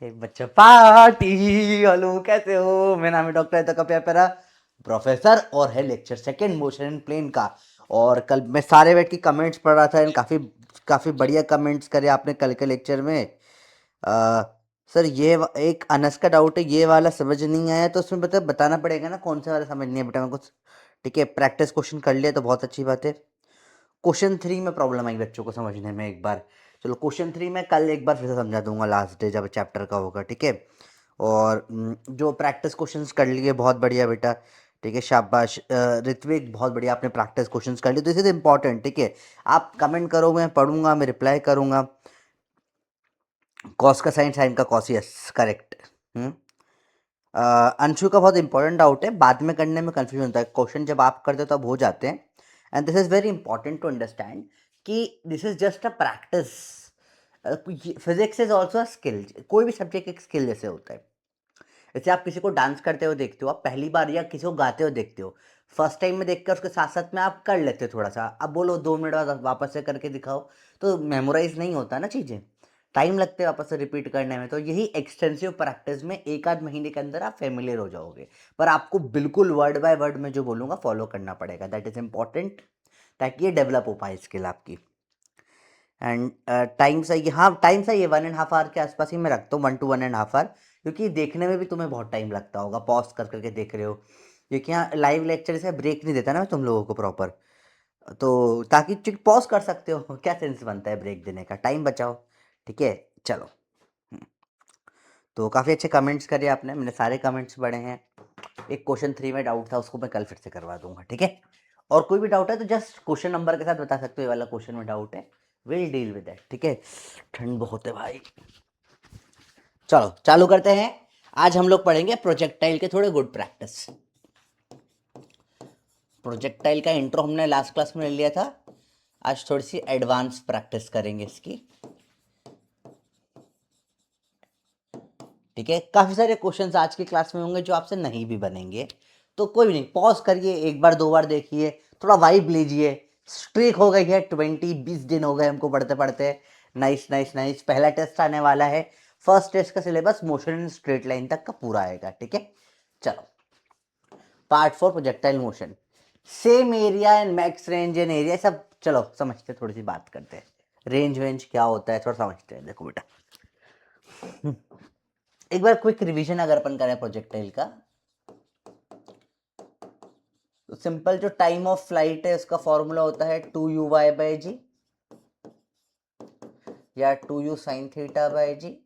एक बच्चा party. Hello, कैसे हो? मेरा नाम है डॉक्टर कपियापेरा, प्रोफेसर, और है lecture second motion in plane का। और कल मैं सारे बैठ के कमेंट्स पढ़ रहा था, एंड काफ़ी काफ़ी बढ़िया कमेंट्स करे आपने कल के लेक्चर में। आ, सर एक अनस का डाउट है, ये वाला समझ नहीं आया, तो उसमें बताना पड़ेगा ना कौन सा वाला समझ नहीं है बेटा मेरे को। ठीक है, प्रैक्टिस क्वेश्चन कर लिया तो बहुत अच्छी बात है। क्वेश्चन 3 में प्रॉब्लम आई बच्चों को समझने में एक बार। चलो, क्वेश्चन 3 में कल एक बार फिर से समझा दूंगा, लास्ट डे जब चैप्टर का होगा। ठीक है। और जो प्रैक्टिस क्वेश्चंस कर लिए, बहुत बढ़िया बेटा। ठीक है, शाबाश। ऋत्विक, बहुत बढ़िया, आपने प्रैक्टिस क्वेश्चंस कर लिए, तो दिस इज इंपॉर्टेंट। ठीक है, आप कमेंट करोगे, मैं पढ़ूंगा, मैं रिप्लाई करूंगा। कॉस का साइन, साइन का कॉस, यस करेक्ट। अंशु का बहुत इंपॉर्टेंट डाउट है, बाद में करने में कंफ्यूजन होता है, क्वेश्चन जब आप करते हो तब हो जाते हैं। And this is very important to understand कि this is just a practice. Physics is also a skill. कोई भी सब्जेक्ट एक स्किल जैसे होता है। जैसे आप किसी को डांस करते हुए देखते हो, आप पहली बार या किसी को गाते हुए देखते हो, फर्स्ट टाइम में देखकर उसके साथ साथ में आप कर लेते हो थोड़ा सा, अब बोलो 2 मिनट बाद वापस से करके दिखाओ, तो मेमोराइज नहीं होता ना चीज़ें, टाइम लगते हैं वापस से रिपीट करने में। तो यही एक्सटेंसिव प्रैक्टिस में एक आध महीने के अंदर आप फेमिलियर हो जाओगे, पर आपको बिल्कुल वर्ड बाय वर्ड में जो बोलूँगा फॉलो करना पड़ेगा, दैट इज़ इम्पॉर्टेंट, ताकि ये डेवलप हो पाए स्किल आपकी। एंड टाइम सही, हाँ टाइम सही है, 1.5 आवर के आसपास ही मैं रखता हूँ, 1 to 1.5 आवर, क्योंकि देखने में भी तुम्हें बहुत टाइम लगता होगा, पॉज कर करके देख रहे हो, क्योंकि यहाँ लाइव लेक्चर से ब्रेक नहीं देता ना मैं तुम लोगों को प्रॉपर, तो ताकि पॉज कर सकते हो, क्या सेंस बनता है ब्रेक देने का, टाइम बचाओ। ठीक है, चलो। तो काफ़ी अच्छे कमेंट्स करे आपने, मैंने सारे कमेंट्स पढ़े हैं। एक क्वेश्चन 3 में डाउट था, उसको मैं कल फिर से करवा दूंगा। ठीक है, और कोई भी डाउट है तो जस्ट क्वेश्चन नंबर के साथ बता सकते हो, ये वाला क्वेश्चन में डाउट है, विल डील विद दैट। ठीक है, ठंड बहुत है भाई। चलो चालू करते हैं। आज हम लोग पढ़ेंगे प्रोजेक्टाइल के थोड़े गुड प्रैक्टिस। प्रोजेक्टाइल का इंट्रो हमने लास्ट क्लास में ले लिया था, आज थोड़ी सी एडवांस प्रैक्टिस करेंगे इसकी। ठीक है, काफ़ी सारे क्वेश्चंस आज की क्लास में होंगे जो आपसे नहीं भी बनेंगे, तो कोई भी नहीं, पॉज करिए, एक बार 2 बार देखिए, थोड़ा वाइब लीजिए। स्ट्रीक हो गई है, 20-20 दिन हो गए हमको पढ़ते पढ़ते। नाइस नाइस नाइस, पहला टेस्ट आने वाला है, फर्स्ट टेस्ट का syllabus motion in straight line तक का पूरा आएगा। ठीक है, चलो। Part 4 projectile motion, same area and max range and area सब, चलो समझते, थोड़ी सी बात करते हैं, रेंज वेंज क्या होता है थोड़ा समझते हैं। देखो बेटा, एक बार क्विक रिवीजन अगर अपन करें प्रोजेक्टाइल का, तो सिंपल जो टाइम ऑफ फ्लाइट है उसका फॉर्मूला होता है 2u/g या 2u sin theta by g.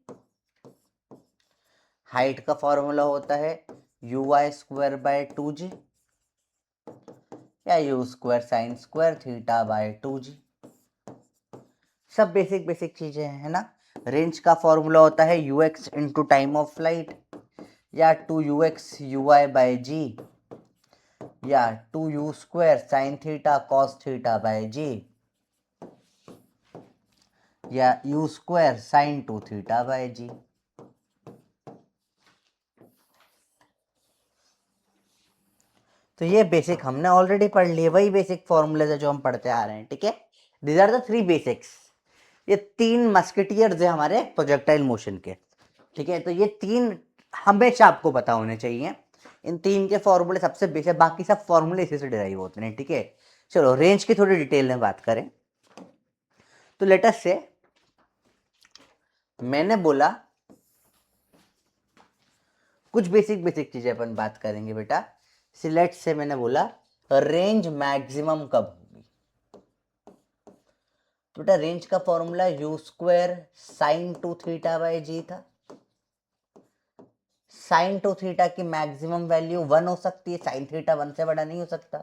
Height का फॉर्मूला होता है uy² / 2g या u² sin² theta by 2g। सब बेसिक बेसिक चीजें हैं, है ना। रेंज का फॉर्मूला होता है ux into time of flight या 2ux uy/g या 2u² sin theta cos theta by G या u² sin 2 theta by G. तो ये बेसिक हमने ऑलरेडी पढ़ लिए, वही बेसिक फॉर्मूले है जो हम पढ़ते आ रहे हैं। ठीक है, दीज आर द 3 बेसिक्स। ये 3 मस्केटियर्स है हमारे प्रोजेक्टाइल मोशन के। ठीक है, तो ये 3 हमेशा आपको पता होने चाहिए। इन 3 के फॉर्मूले सबसे बेसिक, बाकी सब फॉर्मूले इसी से डिराइव होते हैं। ठीक है, चलो रेंज की थोड़ी डिटेल में बात करें, तो लेट अस से, मैंने बोला कुछ बेसिक बेसिक चीजें अपन बात करेंगे बेटा। सिलेक्ट से मैंने बोला रेंज मैक्सिमम कब होगी, तो बेटा रेंज का formula u² sin 2 theta by G था। sin 2 थीटा की मैक्सिमम वैल्यू 1 हो सकती है, sin थीटा 1 से बड़ा नहीं हो सकता,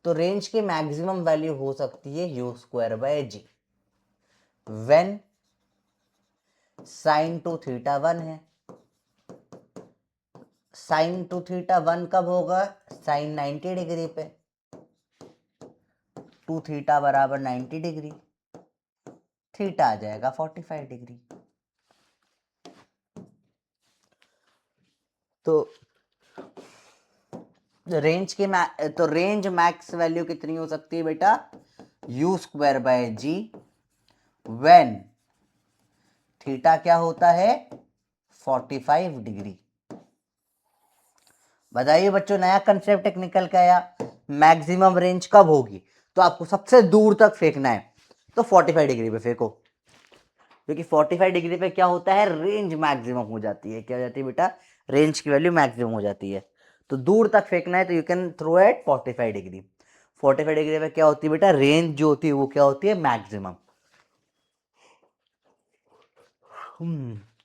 तो रेंज की मैक्सिमम वैल्यू हो सकती है u²/g व्हेन sin 2 थीटा 1 है। sin 2 थीटा 1 कब होगा, sin 90 डिग्री पे, 2 थीटा बराबर 90 डिग्री, थीटा आ जाएगा 45 डिग्री। तो रेंज मैक्स वैल्यू कितनी हो सकती है बेटा, u²/g व्हेन थीटा क्या होता है 45 डिग्री। बताइए बच्चों, नया कंसेप्ट टेक्निकल का आया। मैक्सिमम रेंज कब होगी? तो आपको सबसे दूर तक फेंकना है, तो 45 डिग्री पे फेंको, क्योंकि 45 डिग्री पे क्या होता है, रेंज मैक्सिमम हो जाती है। क्या हो जाती है बेटा? रेंज की वैल्यू मैक्सिमम हो जाती है। तो दूर तक फेंकना है तो you can throw at 45 degree. 45 degree पे क्या होती है बेटा? रेंज जो होती है वो क्या होती है? मैक्सिमम।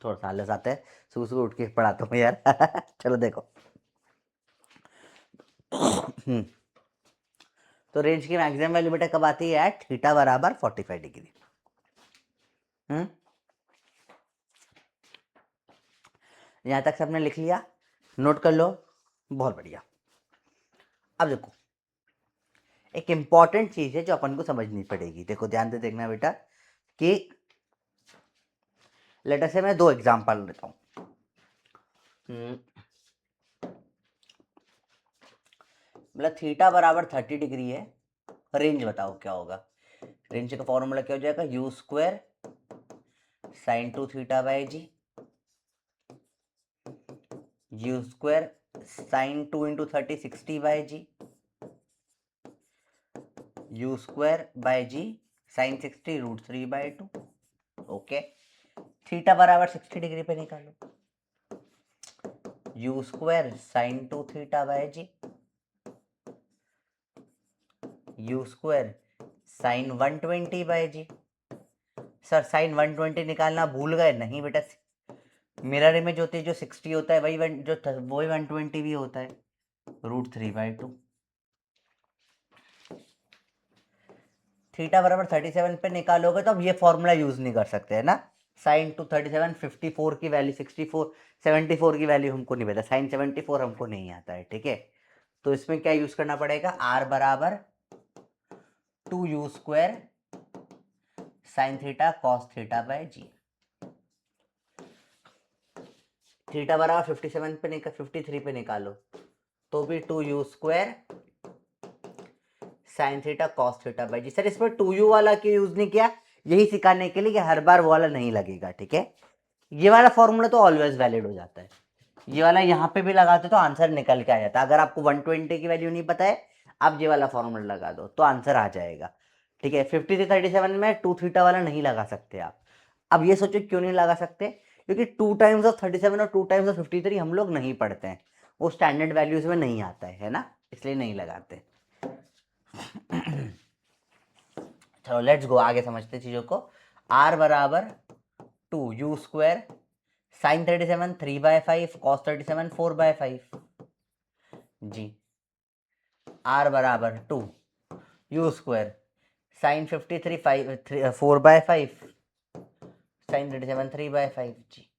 थोड़ा सा आलस आता है, सुबह सुबह उठ के पढ़ाता हूँ यार। चलो देखो। तो रेंज की मैक्सिमम वैल्यू बेटा कब आती है? एट थीटा बराबर 45 डिग्री। यहां तक सबने लिख लिया? नोट कर लो, बहुत बढ़िया। अब देखो, एक इंपॉर्टेंट चीज है जो अपन को समझनी पड़ेगी। देखो ध्यान से देखना बेटा, कि लेटर से मैं दो एग्जांपल लेता हूं। मतलब थीटा बराबर 30 डिग्री है, रेंज बताओ क्या होगा? रेंज का फॉर्मूला क्या हो जाएगा? U square sine 2 theta by g, u square sine 2 into 30 60 by g, u square by g sine 60 √3 by 2। Okay, theta बराबर 60 डिग्री पे निकालो। U square sine 2 theta by g, u square sine 120 by g. Sir sine 120 निकालना भूल गए? नहीं बेटा, mirror image होती है जो 60 होता है, वही वही 120 भी होता है, √3 बाई 2। थीटा बराबर 37 पे निकालोगे तो अब ये फॉर्मूला यूज नहीं कर सकते है ना। साइन 237 54 की वैल्यू 64 74 की वैल्यू हमको नहीं पता, साइन 74 हमको नहीं आता है, ठीक है। तो इसमें क्या यूज करना पड़ेगा? आर बराबर 2u square sine theta cos theta by g. Theta बराबर 57 पे 53 पे निकालो तो भी 2u square sine theta cos theta by g. Sir इसमें 2u वाला क्यों यूज नहीं किया? यही सिखाने के लिए कि हर बार वो वाला नहीं लगेगा, ठीक है। ये वाला फॉर्मूला तो ऑलवेज वैलिड हो जाता है, ये वाला यहाँ पे भी लगाते तो आंसर निकल के आ जाता। अगर आपको 120 की वैल्यू नहीं पता है, आप ये वाला फॉर्मूला लगा दो तो आंसर आ जाएगा, ठीक है। 50 से 37 में 2 थीटा वाला नहीं लगा सकते आप। अब ये सोचो क्यों नहीं लगा सकते? क्योंकि 2 टाइम्स ऑफ 37 और 2 टाइम्स ऑफ 53 हम लोग नहीं पढ़ते हैं, वो स्टैंडर्ड वैल्यूज में नहीं आता है ना, इसलिए नहीं लगाते। चलो लेट्स गो, आगे समझते चीजों को। आर बराबर 2u square sine 37 3/5 cos 37 4/5 g. R बराबर 2u स्क्वायर साइन 53 4/5 साइन 37 3/5 जी।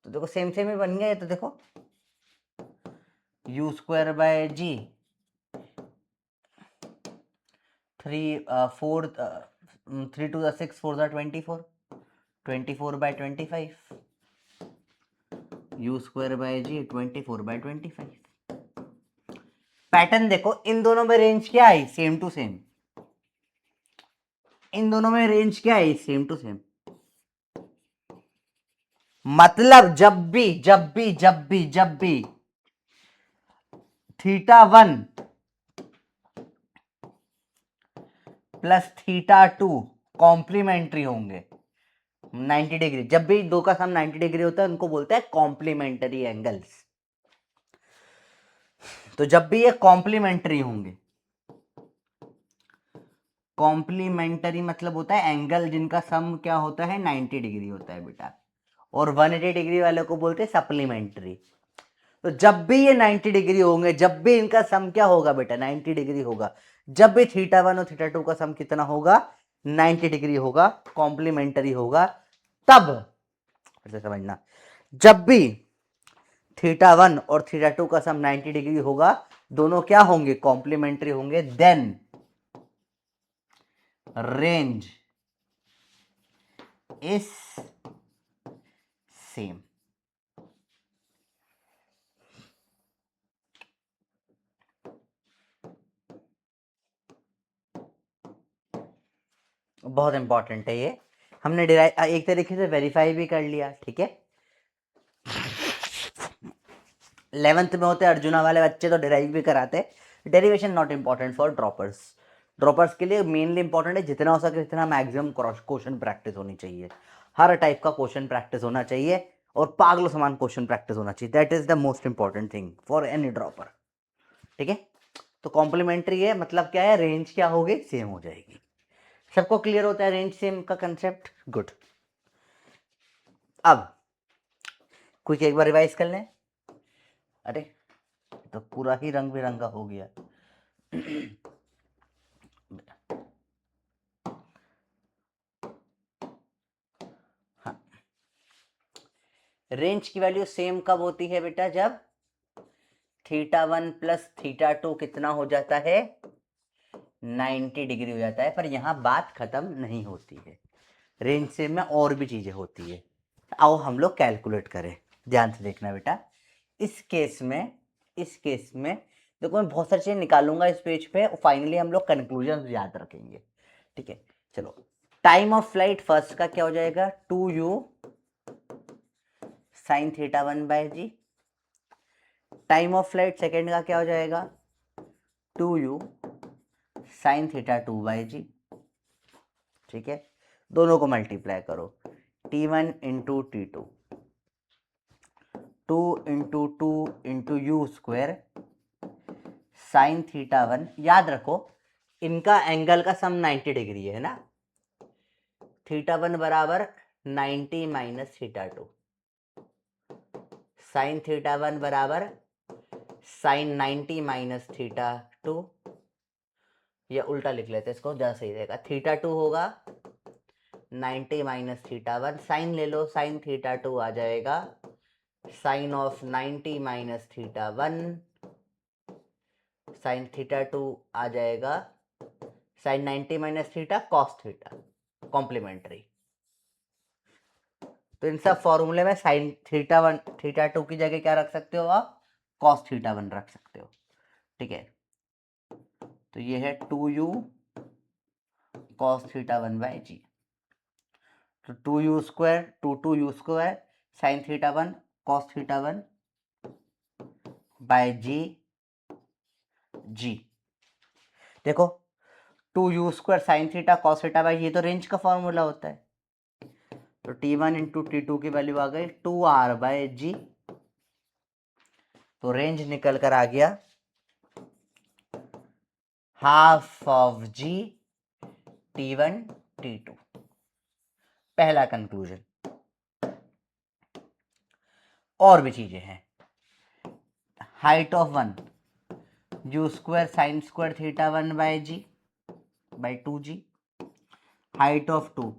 तो देखो सेम सेम ही बन गया, तो देखो u square by g 3 2 6 4 24 24/25 u square by g 24/25। Pattern देखो, इन दोनों में रेंज क्या है? Same to same. इन दोनों में रेंज क्या है? Same to same. मतलब जब भी θ1 प्लस θ2 कॉम्प्लीमेंट्री होंगे 90 डिग्री, जब भी दो का सम 90 डिग्री होता है उनको बोलते हैं कॉम्प्लीमेंट्री एंगल्स। तो जब भी ये कॉम्प्लीमेंट्री होंगे, कॉम्प्लीमेंट्री मतलब होता है एंगल जिनका सम क्या होता है? 90 डिग्री होता है बेटा। और 180 डिग्री वाले को बोलते हैं सप्लीमेंट्री। तो जब भी ये 90 डिग्री होंगे, जब भी इनका सम क्या होगा बेटा? 90 डिग्री होगा। जब भी θ1 और θ2 का सम कितना होगा? 90 डिग्री होगा, कॉम्प्लीमेंट्री होगा। तब फिर से समझना, जब भी θ1 और θ2 का सम 90 डिग्री होगा, दोनों क्या होंगे? कॉम्प्लीमेंट्री होंगे, देन रेंज इज सेम। बहुत इंपॉर्टेंट है ये, हमने एक तरीके से वेरीफाई भी कर लिया, ठीक है। 11th में होते अर्जुना वाले बच्चे तो डिराइव भी कराते। Derivation not important for droppers. Droppers के लिए मेनली इंपॉर्टेंट है जितना हो सके जितना मैक्सिमम क्वेश्चन प्रैक्टिस होनी चाहिए, हर टाइप का क्वेश्चन प्रैक्टिस होना चाहिए और पागलों समान क्वेश्चन प्रैक्टिस होना चाहिए। That is the most important thing for any dropper, ठीक है। तो कॉम्प्लीमेंट्री है, मतलब क्या है, रेंज क्या होगी, सेम हो जाएगी। सबको क्लियर होता है रेंज सेम का कंसेप्ट? गुड। अब क्विक एक बार रिवाइज कर लें। अरे तो पूरा ही रंग बिरंगा हो गया। हाँ, रेंज की वैल्यू सेम कब होती है बेटा? जब θ1 प्लस θ2 कितना हो जाता है? 90 डिग्री हो जाता है। पर यहाँ बात खत्म नहीं होती है, रेंज से में और भी चीजें होती है। आओ हम लोग कैलकुलेट करें, ध्यान से देखना बेटा। इस केस में देखो मैं बहुत सारी चीजें निकालूंगा इस पेज पे और फाइनली हम लोग कंक्लूजन याद रखेंगे, ठीक है। चलो, टाइम ऑफ फ्लाइट फर्स्ट का क्या हो जाएगा? 2u sine θ1 by G. Time of flight second का क्या हो जाएगा? 2u साइन θ2 बाय जी, ठीक है। दोनों को मल्टीप्लाई करो, t1 into t2, 2 into 2 into u square sine θ1। याद रखो इनका एंगल का सम 90 डिग्री है ना। θ1 बराबर 90 माइनस θ2, साइन θ1 बराबर साइन 90 माइनस θ2, या उल्टा लिख लेते हैं इसको, ज़्यादा सही रहेगा। θ2 होगा 90 माइनस θ1, साइन ले लो, साइन θ2 आ जाएगा साइन ऑफ 90 माइनस θ1, साइन θ2 आ जाएगा sine 90 minus theta cos theta, complementary. तो इन सब फॉर्मूले में साइन θ1 θ2 की जगह क्या रख सकते हो आप? कॉस θ1 रख सकते हो, ठीक है। तो ये है 2u कॉस θ1 बाय जी। तो 2u square 2u square sine θ1 cos θ1 by G. देखो 2u square sine theta cos theta by, ये तो रेंज का फॉर्मूला होता है। तो t1 इंटू t2 की वैल्यू आ गई 2r बाय जी। तो रेंज निकल कर आ गया half of ji t1 t2। पहला कंक्लूजन। और भी चीजें हैं। Height of one u square sine square θ1 by G by 2g। Height of two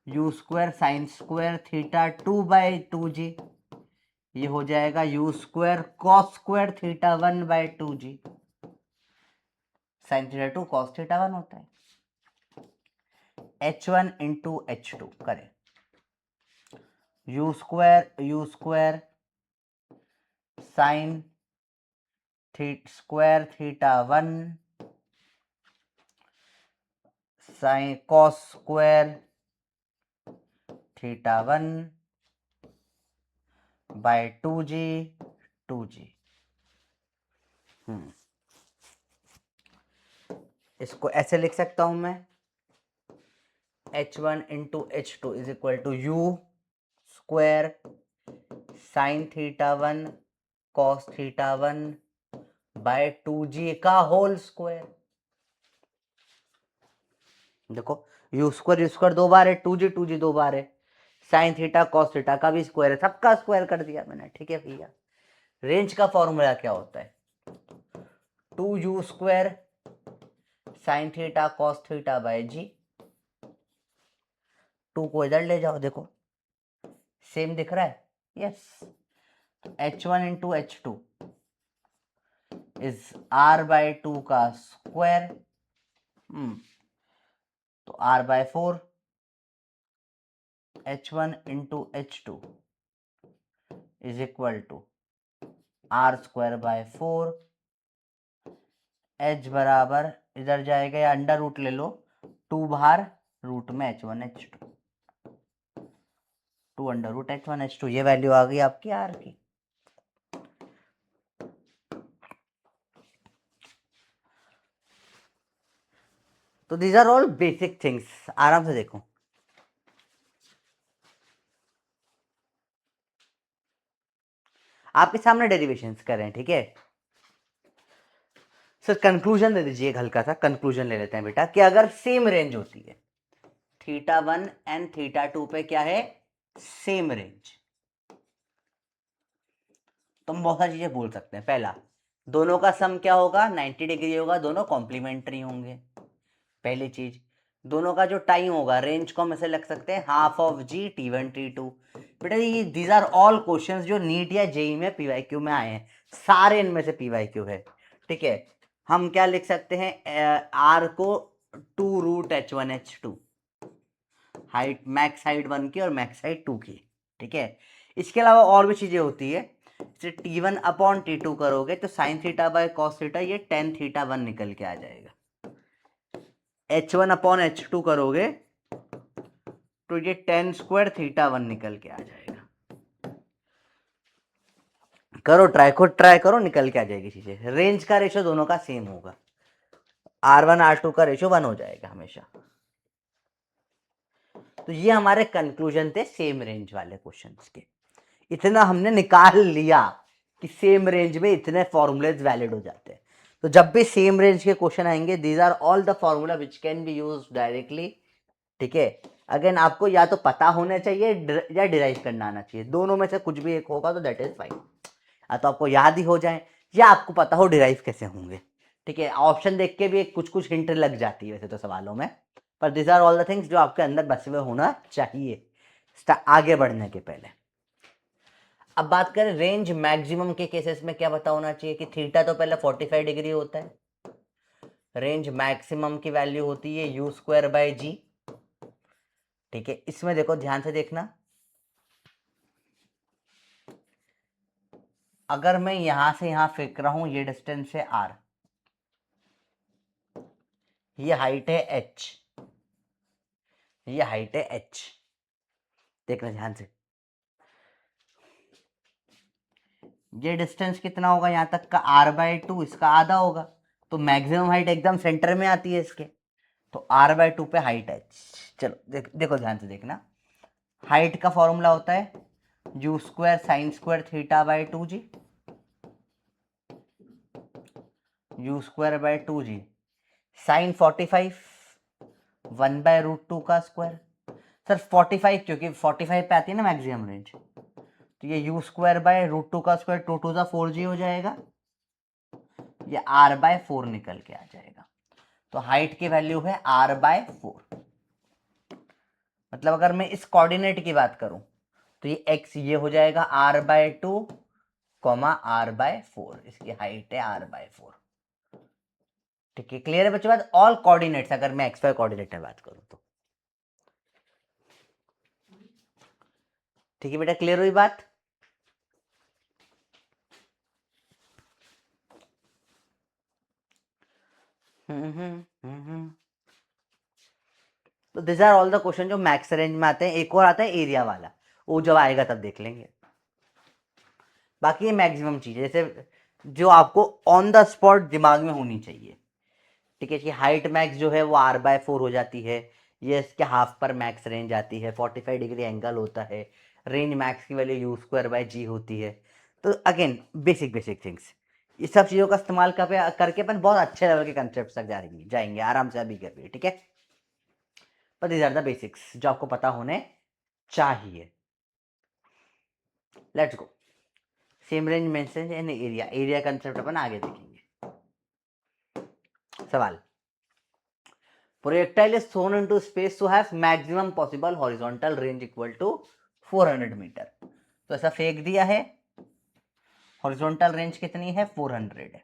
u square sine square θ2 by 2g, ये हो जाएगा u square cos square θ1 by 2g। Sine θ2 cos θ1 होता है। h1 इंटू h2 करें, u square sine square θ1 sine cos square θ1 by 2g। इसको ऐसे लिख सकता हूं मैं, h1 into h2 is equal to u square sine θ1 cos θ1 by 2g का होल स्क्वायर। देखो यू स्क्वायर दो बार है, 2g दो बार है, साइन थीटा कॉस थीटा का भी स्क्वायर है, सबका स्क्वायर कर दिया मैंने, ठीक है भैया। रेंज का फॉर्मूला क्या होता है? 2u square sine theta cos theta by G. 2 को इधर ले जाओ, देखो सेम दिख रहा है, yes. h1 into h2 is r by 2 का स्क्वायर, तो r by 4, h1 into h2 is equal to r square by 4। h बराबर इधर जाएगा या अंडर रूट ले लो, 2 बाहर रूट में h1 h2। 2 under root H1H2, ये वैल्यू आ गई आपकी आर की। तो these are all basic things, आराम से देखो। आपके सामने डेरिवेशंस कर रहे हैं, ठीक है सर। कंक्लूजन दे दीजिए, हल्का सा कंक्लूजन ले लेते हैं बेटा, कि अगर सेम रेंज होती है θ1 एंड θ2 पे क्या है, सेम रेंज, तो हम बहुत सारी चीजें बोल सकते हैं। पहला, दोनों का सम क्या होगा, 90 डिग्री होगा, दोनों कॉम्प्लीमेंट्री होंगे। पहली चीज, दोनों का जो टाइम होगा, रेंज को हम ऐसे लग सकते हैं half of ji T1 T2। बेटा ये दीज आर ऑल क्वेश्चंस जो नीट या जेई में पीवाईक्यू में आए हैं, सारे इनमें से पीवाईक्यू है, ठीक है। हम क्या लिख सकते हैं, आर को 2 root H1H2, height max height 1 की और मैक्स हाइट 2 की, ठीक है। इसके अलावा और भी चीजें होती है, जैसे T1 अपॉन T2 करोगे तो sign theta by cos theta, ये टेन θ1 निकल के आ जाएगा। H1 अपॉन H2 करोगे तो ये टेन स्क्वायर θ1 निकल के आ जाएगा। करो ट्राई, खुद ट्राई करो, निकल के आ जाएगी चीजें। रेंज का रेशो दोनों का सेम होगा, R1 R2 का रेशो 1 हो जाएगा हमेशा। तो ये हमारे कंक्लूजन थे सेम रेंज वाले क्वेश्चंस के। इतना हमने निकाल लिया कि सेम रेंज में इतने फॉर्मूलेज वैलिड हो जाते हैं। तो जब भी सेम रेंज के क्वेश्चन आएंगे, these are all the formula which can be use directly, ठीक है। अगेन आपको या तो पता होना चाहिए या डिराइव करना आना चाहिए, दोनों में से कुछ भी एक होगा तो दैट इज फाइन। या तो आपको याद ही हो जाए या आपको पता हो डिराइव कैसे होंगे, ठीक है। ऑप्शन देख के भी कुछ कुछ हिंट लग जाती है वैसे तो सवालों में, पर this are all the things जो आपके अंदर बसे हुए होना चाहिए आगे बढ़ने के पहले। अब बात करें रेंज मैक्सिमम के केसेस में क्या पता होना चाहिए, कि थीटा तो पहले 45 डिग्री होता है, रेंज मैक्सिमम की वैल्यू होती है यू स्क्वायर बाय जी, ठीक है। इसमें देखो ध्यान से देखना, अगर मैं यहां से यहां फेंक रहा हूं, ये डिस्टेंस है r, ये हाइट है h, ये हाइट है h, देखना ध्यान से। ये डिस्टेंस कितना होगा यहां तक का, r/2, इसका आधा होगा, तो मैक्सिमम हाइट एकदम सेंटर में आती है इसके, तो r/2 पे हाइट है। चलो देखो ध्यान से देखना, हाइट का फॉर्मूला होता है u square sine square theta by 2g, u square by 2g, sine 45 1/√2 का स्क्वायर। सर 45 क्योंकि 45 पे आती है ना मैक्सिमम रेंज, तो ये यू स्क्वायर बाय √2 का स्क्वायर, 2 टू द 4g हो जाएगा, ये r/4 निकल के आ जाएगा। तो हाइट की वैल्यू है r/4। मतलब अगर मैं इस कोऑर्डिनेट की बात करूं तो ये x ये हो जाएगा r/2 r/4, इसकी हाइट है r/4, ठीक है। क्लियर है बच्चों बात, ऑल कोऑर्डिनेट्स, अगर मैं xy कोऑर्डिनेट में बात करूं तो, ठीक है बेटा, क्लियर हुई बात। तो this are all the question जो मैक्स रेंज में आते हैं। एक और आता है एरिया वाला, वो जब आएगा तब देख लेंगे। बाकी ये मैक्सिमम चीज है, जैसे जो आपको ऑन द स्पॉट दिमाग में होनी चाहिए, ठीक है। कि हाइट मैक्स जो है वो r/4 हो जाती है, ये इसके हाफ पर मैक्स रेंज आती है, 45 डिग्री एंगल होता है, रेंज मैक्स की वैल्यू यू स्क्वायर बाय जी होती है। तो अगेन बेसिक बेसिक थिंग्स, इस सब चीज़ों का इस्तेमाल करके अपन बहुत अच्छे लेवल के कंसेप्ट तक जाएंगे आराम से, अभी कर, ठीक है। पर दीज आर द बेसिक्स जो आपको पता होने चाहिए। Let's go, same range mention and area, area concept अपन आगे देखेंगे। सवाल, projectile is thrown into space to have maximum possible horizontal range equal to 400 metre. तो ऐसा फेंक दिया है, हॉरिजॉन्टल रेंज कितनी है, 400 है।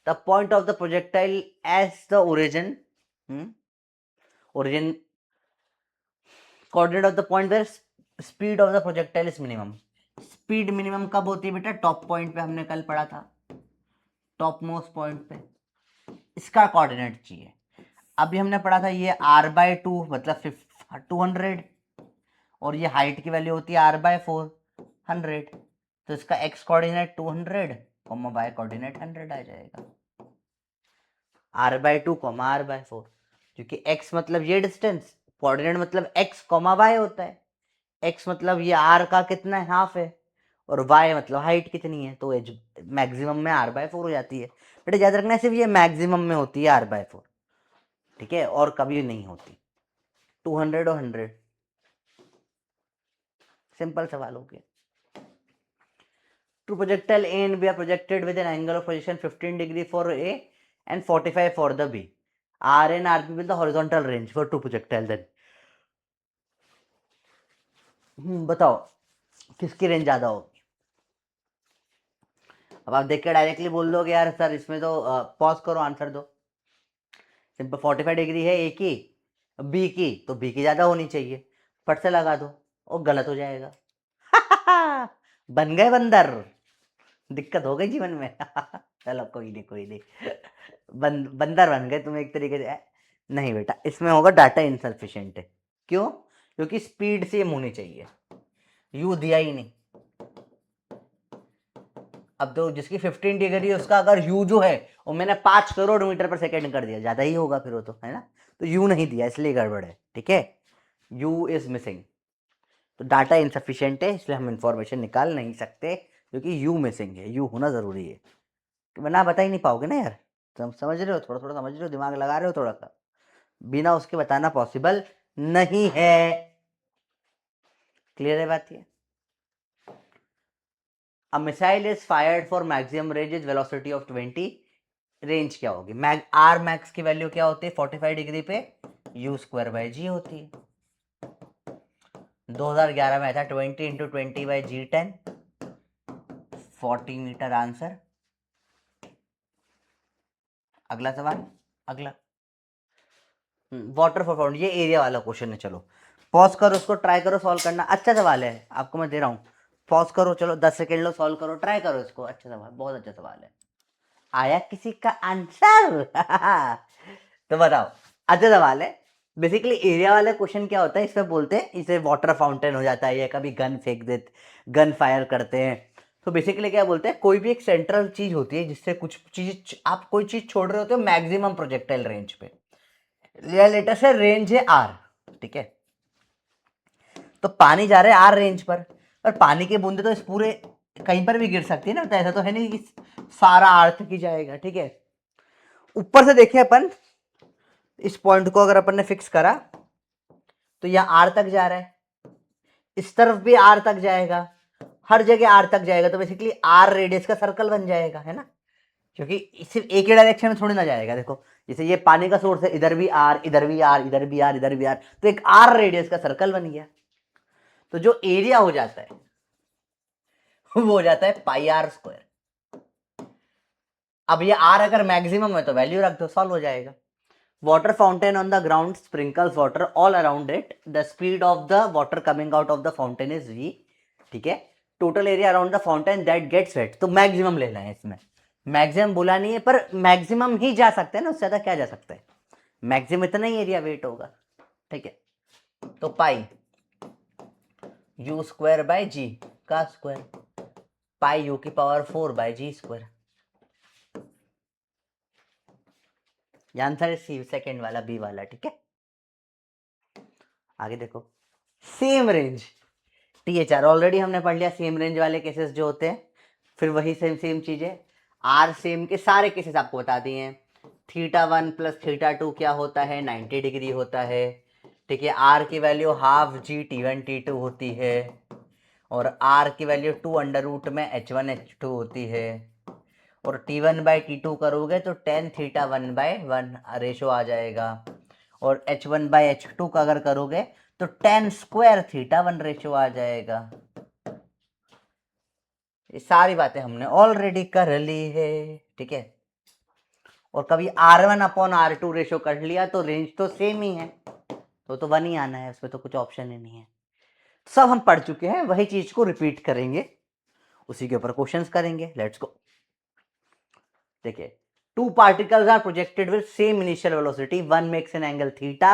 The point of the projectile as the origin, origin coordinate of the point where speed of the projectile is minimum. Speed minimum कब होती है बेटा, टॉप पॉइंट पे, हमने कल पढ़ा था, टॉप मोस्ट पॉइंट पे, इसका कोऑर्डिनेट चाहिए। अभी हमने पढ़ा था ये r/2 मतलब 200, और ये हाइट की वैल्यू होती है r/4 100, तो इसका x coordinate 200 comma y coordinate 100 आ जाएगा, r/2 कॉमा r/4, क्योंकि x मतलब ये डिस्टेंस, कोऑर्डिनेट मतलब x कॉमा y होता है, x मतलब ये r का कितना है, हाफ है, और y मतलब हाइट कितनी है, तो एज मैक्सिमम में r/4 हो जाती है। बेटा याद रखना सिर्फ ये मैक्सिमम में होती है r/4, ठीक है, और कभी नहीं होती। 200 और 100, सिंपल सवाल हो गया। Two projectile A and B are projected with an angle of position 15 degree for A and 45 for the B. R and RP will the horizontal range for two projectile then. बताओ किसकी range ज्यादा होगी? अब आप देख के directly बोल दोगे यार सर इसमें तो पॉज करो आंसर दो। सिंपल 45 डिग्री है ए की, बी की, तो बी की ज्यादा होनी चाहिए, फट से लगा दो और गलत हो जाएगा। बन गए बंदर, दिक्कत हो गई जीवन में। चलो कोई नहीं कोई नहीं, बंदर बन गए तुम एक तरीके से। नहीं बेटा इसमें होगा डाटा इनसफिशिएंट है। क्यों? क्योंकि स्पीड सेम होनी चाहिए, यू दिया ही नहीं। अब तो जिसकी 15 डिग्री है उसका अगर यू जो है वो मैंने 5 करोड़ मीटर पर सेकेंड कर दिया, ज्यादा ही होगा फिर वो तो, है ना, तो यू नहीं दिया इसलिए गड़बड़ है, ठीक है, यू इज मिसिंग, तो डाटा इनसफिशिएंट है इसलिए हम इंफॉर्मेशन निकाल नहीं सकते, क्योंकि यू मिसिंग है, यू होना जरूरी है, वरना बता ही नहीं पाओगे ना यार। तुम समझ रहे हो, थोड़ा थोड़ा समझ रहे हो, दिमाग लगा रहे हो थोड़ा सा, बिना उसके बताना पॉसिबल नहीं है। क्लियर है बात ये? A missile is fired for maximum range is velocity of 20, range क्या होगी? आर मैक्स की वैल्यू क्या होती है 45 डिग्री पे? u²/g होती है। 2011 में था 20 × 20/g10, 40 मीटर आंसर। अगला सवाल, अगला वाटर फॉर फाउंड, ये एरिया वाला क्वेश्चन है। चलो पॉज करो, उसको ट्राई करो सॉल्व करना, अच्छा सवाल है आपको मैं दे रहा हूँ, पॉज करो, चलो 10 सेकेंड लो, सॉल्व करो, ट्राई करो इसको, अच्छा सवाल, बहुत अच्छा सवाल है। आया किसी का आंसर? तो बताओ, अच्छा सवाल है। बेसिकली एरिया वाला क्वेश्चन क्या होता है, इसमें बोलते हैं इसे वाटर फाउंटेन हो जाता है, या कभी गन फेंक देते, गन फायर करते हैं, तो बेसिकली क्या बोलते हैं, कोई भी एक सेंट्रल चीज होती है जिससे कुछ चीज, आप कोई चीज छोड़ रहे होते हो मैक्सिमम प्रोजेक्टाइल रेंज पे, लेटेस्ट है रेंज है आर, ठीक है, तो पानी जा रहा है आर रेंज पर पानी के बूंदे तो इस पूरे कहीं पर भी गिर सकती है ना, तो ऐसा तो है नहीं कि सारा आर तक ही जाएगा, ठीक है। ऊपर से देखिए अपन, इस पॉइंट को अगर अपन ने फिक्स करा तो यह आर तक जा रहा है, इस तरफ भी आर तक जाएगा, हर जगह आर तक जाएगा, तो बेसिकली आर रेडियस का सर्कल बन जाएगा, है ना, क्योंकि सिर्फ एक ही डायरेक्शन में थोड़ी ना जाएगा। देखो जैसे ये पानी का सोर्स है, इधर भी आर, इधर भी आर, इधर भी आर, इधर भी आर, तो एक आर रेडियस का सर्कल बन गया, तो जो एरिया हो जाता है वो हो जाता है πr²। अब ये आर अगर मैक्सिमम है तो वैल्यू रख दो, सॉल्व हो जाएगा। Water fountain on the ground sprinkles water all around it, the speed of the water coming out of the fountain is v, ठीक है, total area around the fountain that gets wet, तो maximum लेना है इसमें, maximum बोला नहीं है पर मैक्सिमम ही जा सकते हैं ना, उससे ज्यादा क्या जा सकता है, मैक्सिमम इतना ही एरिया वेट होगा, ठीक है, तो पाई u²/g का स्क्वायर, पाई u⁴/g², आंसर है सी, सेकेंड वाला, बी वाला, ठीक है। आगे देखो, सेम रेंज THR ऑलरेडी हमने पढ़ लिया, सेम रेंज वाले केसेस जो होते हैं, फिर वही सेम सेम चीजें, आर सेम के सारे केसेस आपको बता दिए हैं। θ1 + θ2 क्या होता है, 90 डिग्री होता है, ठीक है, आर की वैल्यू हाफ जी T1 T2 होती है, और आर की वैल्यू 2 √ में H1 H2 होती है, और T1/T2 करोगे तो tan θ1/1 रेशो आ जाएगा, और H1/H2 का अगर करोगे तो tan² θ1 रेशो आ जाएगा। ये सारी बातें हमने ऑलरेडी कर ली है, ठीक है, और कभी R1/R2 रेशो कर लिया तो रेंज तो सेम ही है, तो 1 ही आना है, उसमें तो कुछ ऑप्शन ही नहीं है। सब हम पढ़ चुके हैं, वही चीज को रिपीट करेंगे, उसी के ऊपर क्वेश्चंस करेंगे, लेट्स गो। देखिए, two particles are projected with same initial velocity, one makes an angle theta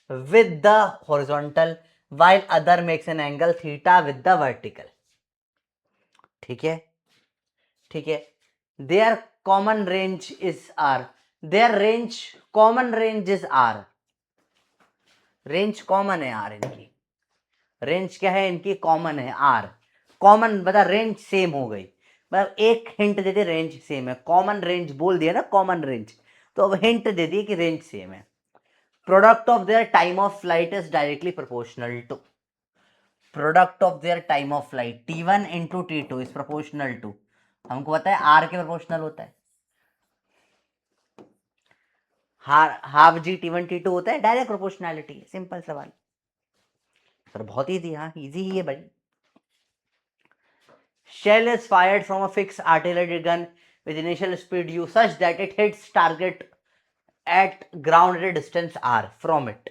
with the horizontal while other makes an angle theta with the vertical. ठीक है, ठीक है. Their common range is R. Their range, common range is R. Range common है R इनकी. Range क्या है इनकी? Common है R. कॉमन बता, रेंज सेम हो गई. मतलब एक हिंट दे दे, रेंज सेम है. कॉमन रेंज बोल दिया ना, कॉमन रेंज, तो अब हिंट दे दिए कि रेंज सेम है. Product of their time of flight is directly proportional to product of their time of flight T1 into T2 is proportional to, हमको पता है R के प्रोपोर्शनल होता है. हाफ जी T1 T2 होता है, डायरेक्ट प्रोपोर्शनैलिटी. सिंपल सवाल सर, बहुत इजी. हाँ इजी ही है भाई. Shell is fired from a fixed artillery gun with initial speed u such that it hits target at ground at a distance r from it.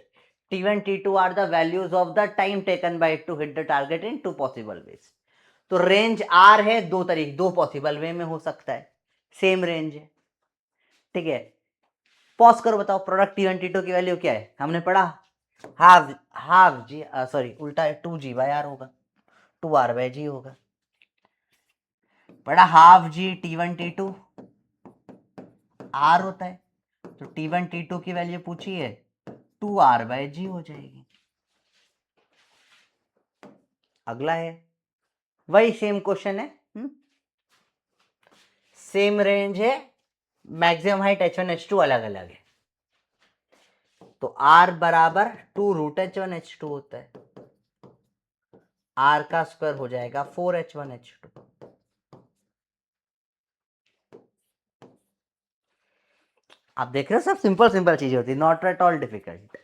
T1 T2 are the values of the time taken by it to hit the target in two possible ways. तो range r है, दो possible way में हो सकता है. Same range है, ठीक है. पॉज करो, बताओ प्रोडक्ट T1 T2 की वैल्यू क्या है? हमने पढ़ा हाफ हाफ जी, सॉरी उल्टा है, 2g बाय r होगा, 2r बाय g होगा. पढ़ा हाफ जी T1 T2 r होता है, तो T1 T2 की वैल्यू पूछी है, 2r बाय g हो जाएगी. अगला है वही सेम क्वेश्चन है, सेम रेंज है, मैक्सिमम हाइट h1 h2 अलग अलग है. तो r बराबर 2 रूट h1 h2 होता है. r का स्क्वायर हो जाएगा 4 h1 h2. आप देख रहे हो, सब सिंपल सिंपल चीजें होती है, नॉट एट ऑल डिफिकल्ट.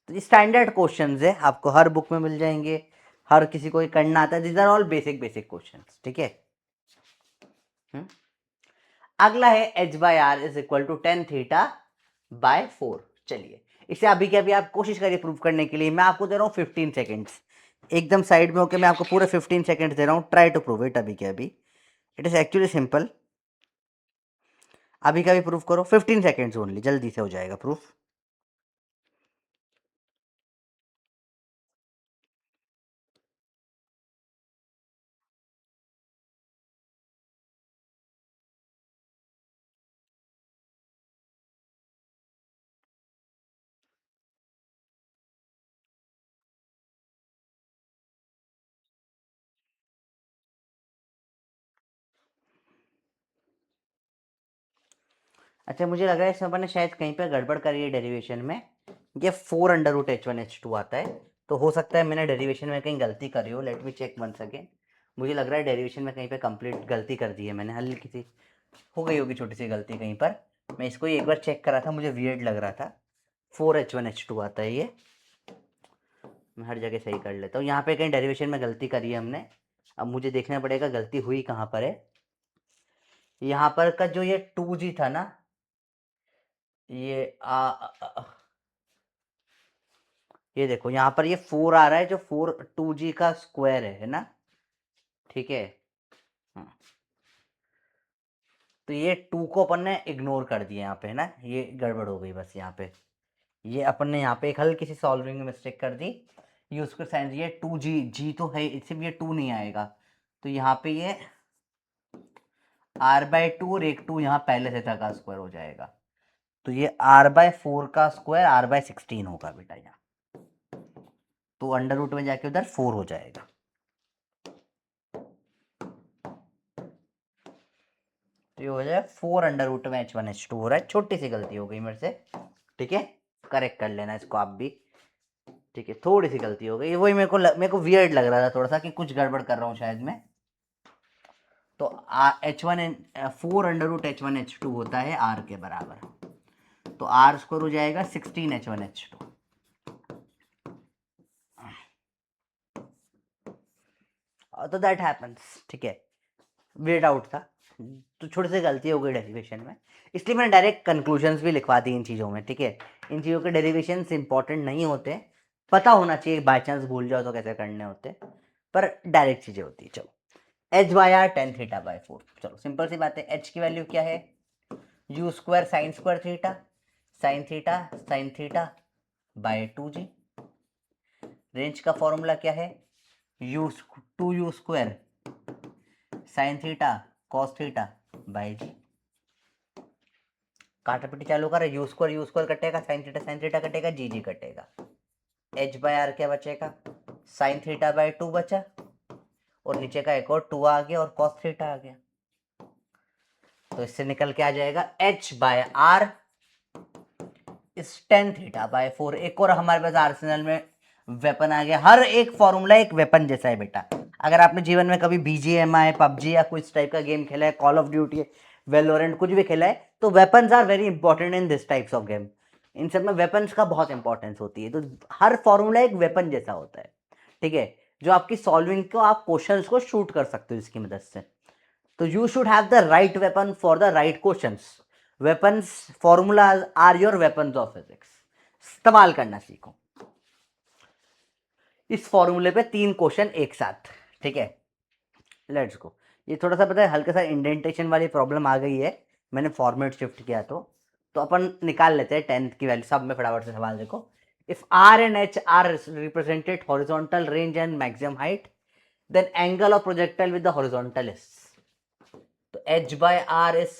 तो स्टैंडर्ड क्वेश्चंस है, आपको हर बुक में मिल जाएंगे, हर किसी को करना आता है. These are all basic basic questions, ठीक है. अगला है H by R is equal to tan theta by 4. चलिए इसे अभी के अभी आप कोशिश करिए प्रूव करने के लिए. मैं आपको दे रहा हूँ 15 सेकेंड्स, एकदम साइड में होकर मैं आपको पूरे 15 सेकेंड्स दे रहा हूँ. ट्राई टू प्रूव इट अभी के अभी. It is actually simple. अभी का भी प्रूफ करो, 15 सेकेंड्स ओनली, जल्दी से हो जाएगा प्रूफ. अच्छा, मुझे लग रहा है इसमें अपन ने शायद कहीं पर गड़बड़ करी है डेरिवेशन में. ये 4 अंडर रूट h1 h2 आता है, तो हो सकता है मैंने डेरिवेशन में कहीं गलती करी हो. Let me check once again. मुझे लग रहा है डेरिवेशन में कहीं पे कंप्लीट गलती कर दी है मैंने, हल्की सी हो गई होगी छोटी सी गलती कहीं पर. मैं इसको एक बार चेक करा था, मुझे वियर्ड लग रहा था. 4h1h2 आता है ये. मैं हर जगह सही कर लेता हूँ. यहाँ पे कहीं डेरिवेशन में गलती करी है हमने. अब मुझे देखना पड़ेगा गलती हुई कहाँ पर है. यहाँ पर का जो ये 2g था ना, ये ये देखो यहाँ पर ये 4 आ रहा है, जो 4 2g का स्क्वायर है ना, ठीक है. तो ये 2 को अपन ने इग्नोर कर दिया यहाँ पे, है ना, ये गड़बड़ हो गई बस यहाँ पे. ये अपन ने यहाँ पे एक हल्की सी सॉल्विंग में मिस्टेक कर दी. ये उसको साइन, ये 2g, g तो है, इससे भी ये 2 नहीं आएगा, तो यहाँ पे ये r/2 और एक 2 यहाँ पहले से था का स्क्वायर हो जाएगा. तो ये r/4 का स्क्वायर r/16 होगा बेटा यहाँ. तो अंडर रूट में जाके उधर 4 हो जाएगा. तो ये हो जाए 4 अंडर रूट में h1 h2 हो रहा है. छोटी सी गलती हो गई मेरे से, ठीक है, करेक्ट कर लेना इसको आप भी, ठीक है. थोड़ी सी गलती हो गई, वही मेरे को वियर्ड लग रहा था थोड़ा सा कि कुछ गड़बड़ कर रहा हूँ शायद मैं. तो h1 4 under root h1 h2 होता है r के बराबर. तो r स्क्वायर हो जाएगा 16 h1 h2. तो दैट हैपेंस, ठीक है. वियर्ड आउट था, तो छोटी सी गलती हो गई डेरिवेशन में, इसलिए मैंने डायरेक्ट कंक्लूजन्स भी लिखवा दी इन चीज़ों में, ठीक है. इन चीज़ों के डेरिवेशंस इंपॉर्टेंट नहीं होते, पता होना चाहिए, बाई चांस भूल जाओ तो कैसे करने होते, पर डायरेक्ट चीज़ें होती है. चलो h/r टेन थीटा बाय 4. चलो सिंपल सी बात है. h की वैल्यू क्या है? u square sine square theta, sine theta by 2g। Range का फॉर्मूला क्या है, two u square sine theta cos theta by G. काटापिटी चालू कर, यू स्क्वायर कटेगा, साइन थीटा कटेगा, जी जी कटेगा। एच बाय आर क्या बचेगा, साइन थीटा बाय 2 बचा, और नीचे का एक और 2 आ गया, और कॉस थीटा आ गया। तो इससे निकल के आ जाएगा एच बाय आर इस टेन थीटा बाय 4। एक और हमारे पास आर्सेनल में वेपन आ गया। हर एक फॉर्मूला एक वेपन जैसा है बेटा। अगर आपने जीवन में कभी BGMI, पबजी या कुछ टाइप का गेम खेला है, कॉल ऑफ ड्यूटी, वेलोरेंट, कुछ भी खेला है, तो weapons are very important in this types of game. इन सब में वेपन्स का बहुत इंपॉर्टेंस होती है। तो हर फॉर्मूला एक वेपन जैसा होता है, ठीक है, जो आपकी सॉल्विंग को, आप क्वेश्चंस को शूट कर सकते हो इसकी मदद से। तो you should have the right weapon for the right questions. Weapons formulas are your weapons of physics. इस्तेमाल करना सीखो। इस फॉर्मूले पे 3 क्वेश्चन एक साथ, ठीक है, लेट्स गो। ये थोड़ा सा पता है हल्का सा इंडेंटेशन वाली प्रॉब्लम आ गई है, मैंने फॉर्मेट शिफ्ट किया तो अपन निकाल लेते हैं 10th की वैल्यू। सब में फटाफट से सवाल देखो। If R and H are represented horizontal range and maximum height, then angle of projectile with the horizontal is, तो H by R is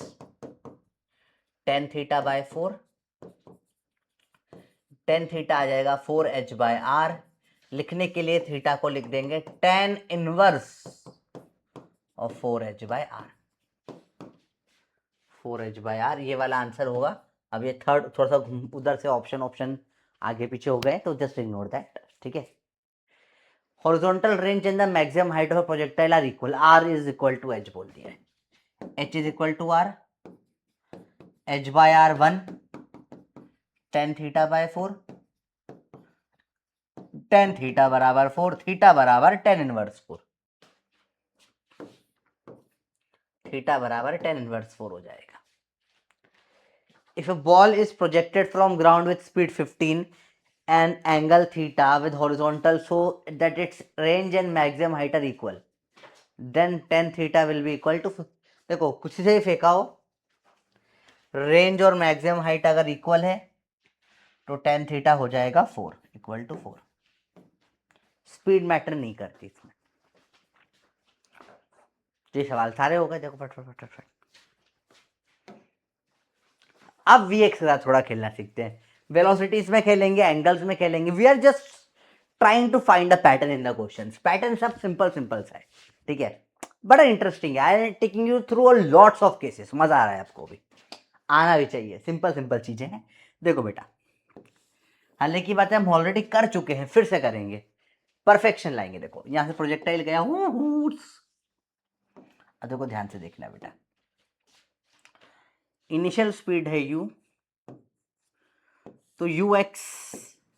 tan theta by 4। tan theta आ जाएगा 4H by R। लिखने के लिए theta को लिख देंगे tan inverse of 4H by R। 4H by R ये वाला आंसर होगा। अब ये थर्ड थोड़ा सा उधर से ऑप्शन आगे पीछे हो गए, तो जस्ट इग्नोर दैट, ठीक है। Horizontal range and the maximum height of projectile are equal. R is equal to H बोल दिया है। H is equal to R, H by R 1 tan theta by 4, tan theta बराबर 4, theta बराबर tan inverse 4, theta बराबर tan inverse 4 हो जाएगा। If a ball is projected from ground with speed 15 and angle theta with horizontal so that its range and maximum height are equal, then tan theta will be equal to, देखो कुछ से ही फेंका हो, range और maximum height अगर equal है तो tan theta हो जाएगा 4 इक्वल टू 4। स्पीड मैटर नहीं करती इसमें। ये सवाल सारे हो गए, देखो फट फट फट फट। अब Vx के साथ थोड़ा खेलना सीखते हैं। वेलोसिटीज में खेलेंगे, एंगल्स में खेलेंगे। We are just trying to find a pattern in the questions. Pattern सब सिंपल सिंपल सा है, ठीक है, बड़ा इंटरेस्टिंग है। I am taking you through a lots of cases. मजा आ रहा है आपको भी, आना भी चाहिए। सिंपल सिंपल चीजें हैं। देखो बेटा, हालांकि बातें हम ऑलरेडी कर चुके हैं, फिर से करेंगे, परफेक्शन लाएंगे। देखो यहां से प्रोजेक्टाइल गया हूं, देखो ध्यान से देखना बेटा। इनिशियल स्पीड है u, तो ux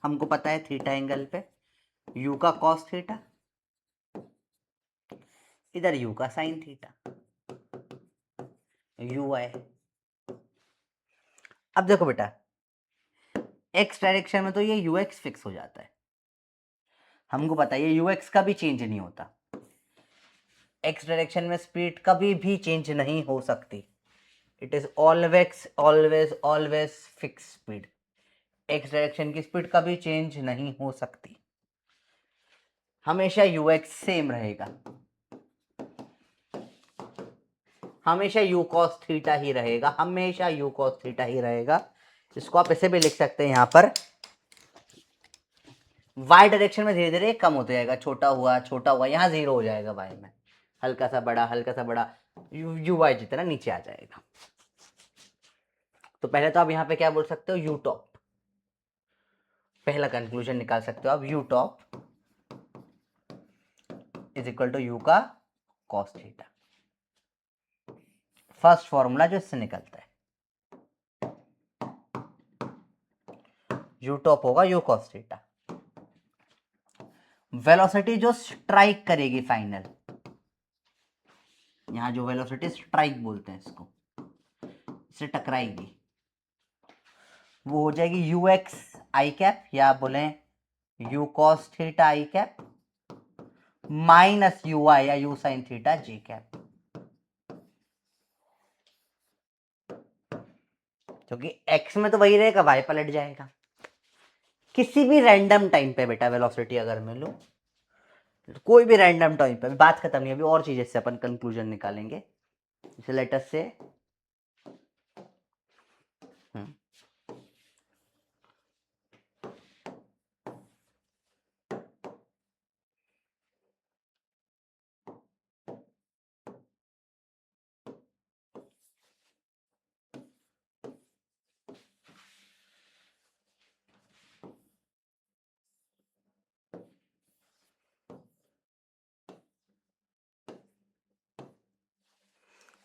हमको पता है थीटा एंगल पे, u का कॉस थीटा, इधर u का साइन थीटा, ui। अब देखो बेटा, x डायरेक्शन में तो ये ux फिक्स हो जाता है, हमको पता है ये ux का भी चेंज नहीं होता। x डायरेक्शन में स्पीड कभी भी चेंज नहीं हो सकती। It is always always always fix speed. x direction की स्पीड कभी चेंज नहीं हो सकती, हमेशा ux सेम रहेगा, हमेशा u cos थीटा ही रहेगा, हमेशा u cos थीटा ही रहेगा। इसको आप ऐसे भी लिख सकते हैं यहां पर, y डायरेक्शन में धीरे धीरे कम होता जाएगा, छोटा हुआ, यहां 0 हो जाएगा y में, हल्का सा बड़ा यू वाई जितना नीचे आ जाएगा। तो पहले तो आप यहां पे क्या बोल सकते हो, यू टॉप। पहला कंक्लूजन निकाल सकते हो आप, u top is equal to u का कॉस थीटा। फर्स्ट फॉर्मूला जो इससे निकलता है, यू टॉप होगा यू कॉस थीटा। वेलोसिटी जो स्ट्राइक करेगी फाइनल, यहां जो वेलोसिटी स्ट्राइक बोलते हैं इसको, इससे टकराएगी, वो हो जाएगी यू एक्स आई कैप, या आप बोले u cos theta I cap minus u I या u sine theta G cap. क्योंकि एक्स में तो वही रहेगा, वाई पलट जाएगा। किसी भी रैंडम टाइम पे बेटा वेलोसिटी अगर मैं लूँ, कोई भी रैंडम टाइम पे, बात खत्म नहीं, अभी और चीजें से अपन कंक्लूजन निकालेंगे। जैसे लेट अस से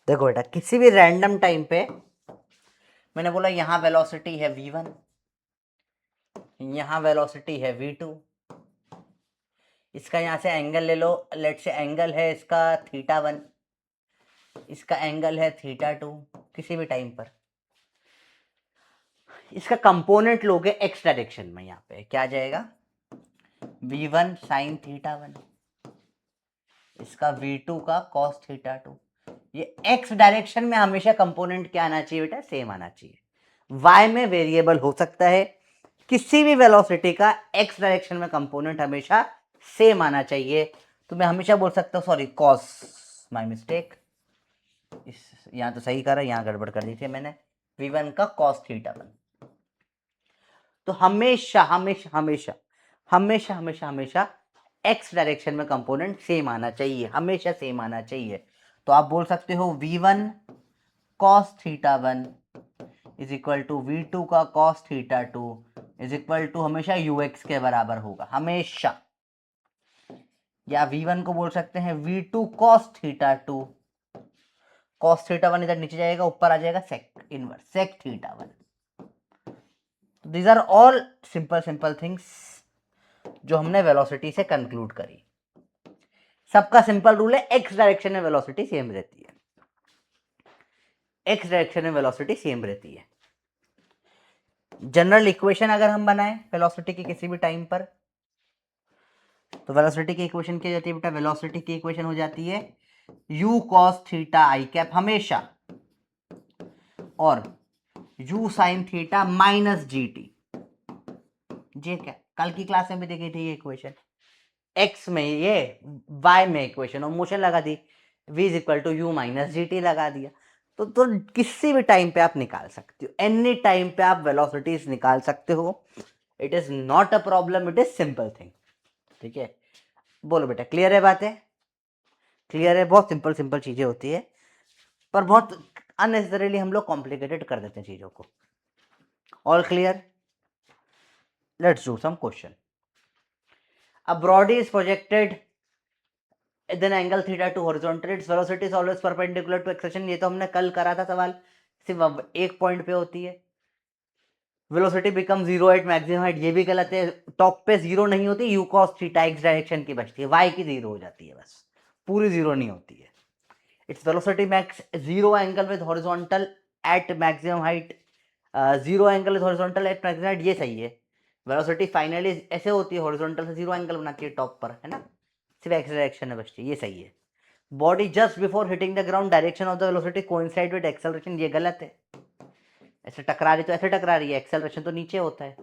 देखो बेटा, किसी भी रैंडम टाइम पे मैंने बोला यहाँ वेलोसिटी है v1, यहाँ वेलोसिटी है v2, इसका यहाँ से एंगल ले लो, लेट से एंगल है इसका θ1, इसका एंगल है θ2, किसी भी टाइम पर इसका कंपोनेंट लोगे x डायरेक्शन में, यहाँ पे क्या आ जाएगा v1 sin θ1, इसका v2 का cos θ2। ये x डायरेक्शन में हमेशा कंपोनेंट क्या आना चाहिए बेटा, सेम आना चाहिए। y में वेरिएबल हो सकता है, किसी भी वेलोसिटी का x डायरेक्शन में कंपोनेंट हमेशा सेम आना चाहिए। तो मैं हमेशा बोल सकता हूँ, सॉरी cos, माय मिस्टेक, यहाँ तो सही करा, यहाँ गड़बड़ कर दी थी मैंने, v1 का cos θ1। तो हमेशा हमेशा हमेशा हमेशा हमेशा हमेशा x डायरेक्शन में कंपोनेंट सेम आना चाहिए, हमेशा सेम आना चाहिए। तो आप बोल सकते हो v1 cos θ1 is equal to v2 का cos θ2 इज इक्वल टू हमेशा ux के बराबर होगा, हमेशा। या v1 को बोल सकते हैं v2 cos θ2, cos θ1 इधर नीचे जाएगा, ऊपर आ जाएगा sec inverse sec θ1। These are all simple simple things जो हमने वेलोसिटी से कंक्लूड करी। सबका सिंपल रूल है, एक्स डायरेक्शन में वेलोसिटी सेम रहती है, एक्स डायरेक्शन में वेलोसिटी सेम रहती है। जनरल इक्वेशन अगर हम बनाएं वेलोसिटी की किसी भी टाइम पर, तो वेलोसिटी की इक्वेशन क्या जाती है बेटा, वेलोसिटी की इक्वेशन हो जाती है u cos theta I cap हमेशा, और u sin theta minus g T. ये क्या कल की क्लास में भी देखी थी ये इक्वेशन, x में ये, y में इक्वेशन, और मोशन लगा दी v is equal to u minus g t लगा दिया। तो किसी भी टाइम पे आप निकाल सकते हो, एनी टाइम पे आप वेलोसिटीज निकाल सकते हो। It is not a problem, it is simple thing. ठीक है, बोलो बेटा, क्लियर है बातें, क्लियर है? बहुत सिंपल सिंपल चीजें होती है, पर बहुत अननेसेसरीली हम लोग कॉम्प्लिकेटेड कर देते हैं चीजों को। All clear? Let's do some question. A body is projected at an angle theta to horizontal, its velocity is always perpendicular to acceleration। ये तो हमने कल करा था सवाल, सिर्फ एक पॉइंट पे होती है। Velocity become zero at maximum height, ये भी गलत है, टॉप पे जीरो नहीं होती, u cos theta x direction की बचती है, वाई की जीरो हो जाती है, बस पूरी जीरो नहीं होती है। Its velocity max zero angle with horizontal at maximum height, zero angle with horizontal at maximum height, ये सही है। वेलोसिटी फाइनली ऐसे होती है, हॉरिजॉन्टल से जीरो एंगल बनाती है टॉप पर, है ना, सिर्फ एक्स डायरेक्शन में बचती है, ये सही है। Body just before hitting the ground, direction of the velocity coincide with acceleration, ये गलत है। ऐसे टकरा रही तो ऐसे टकरा रही है, एक्सेलरेशन तो नीचे होता है,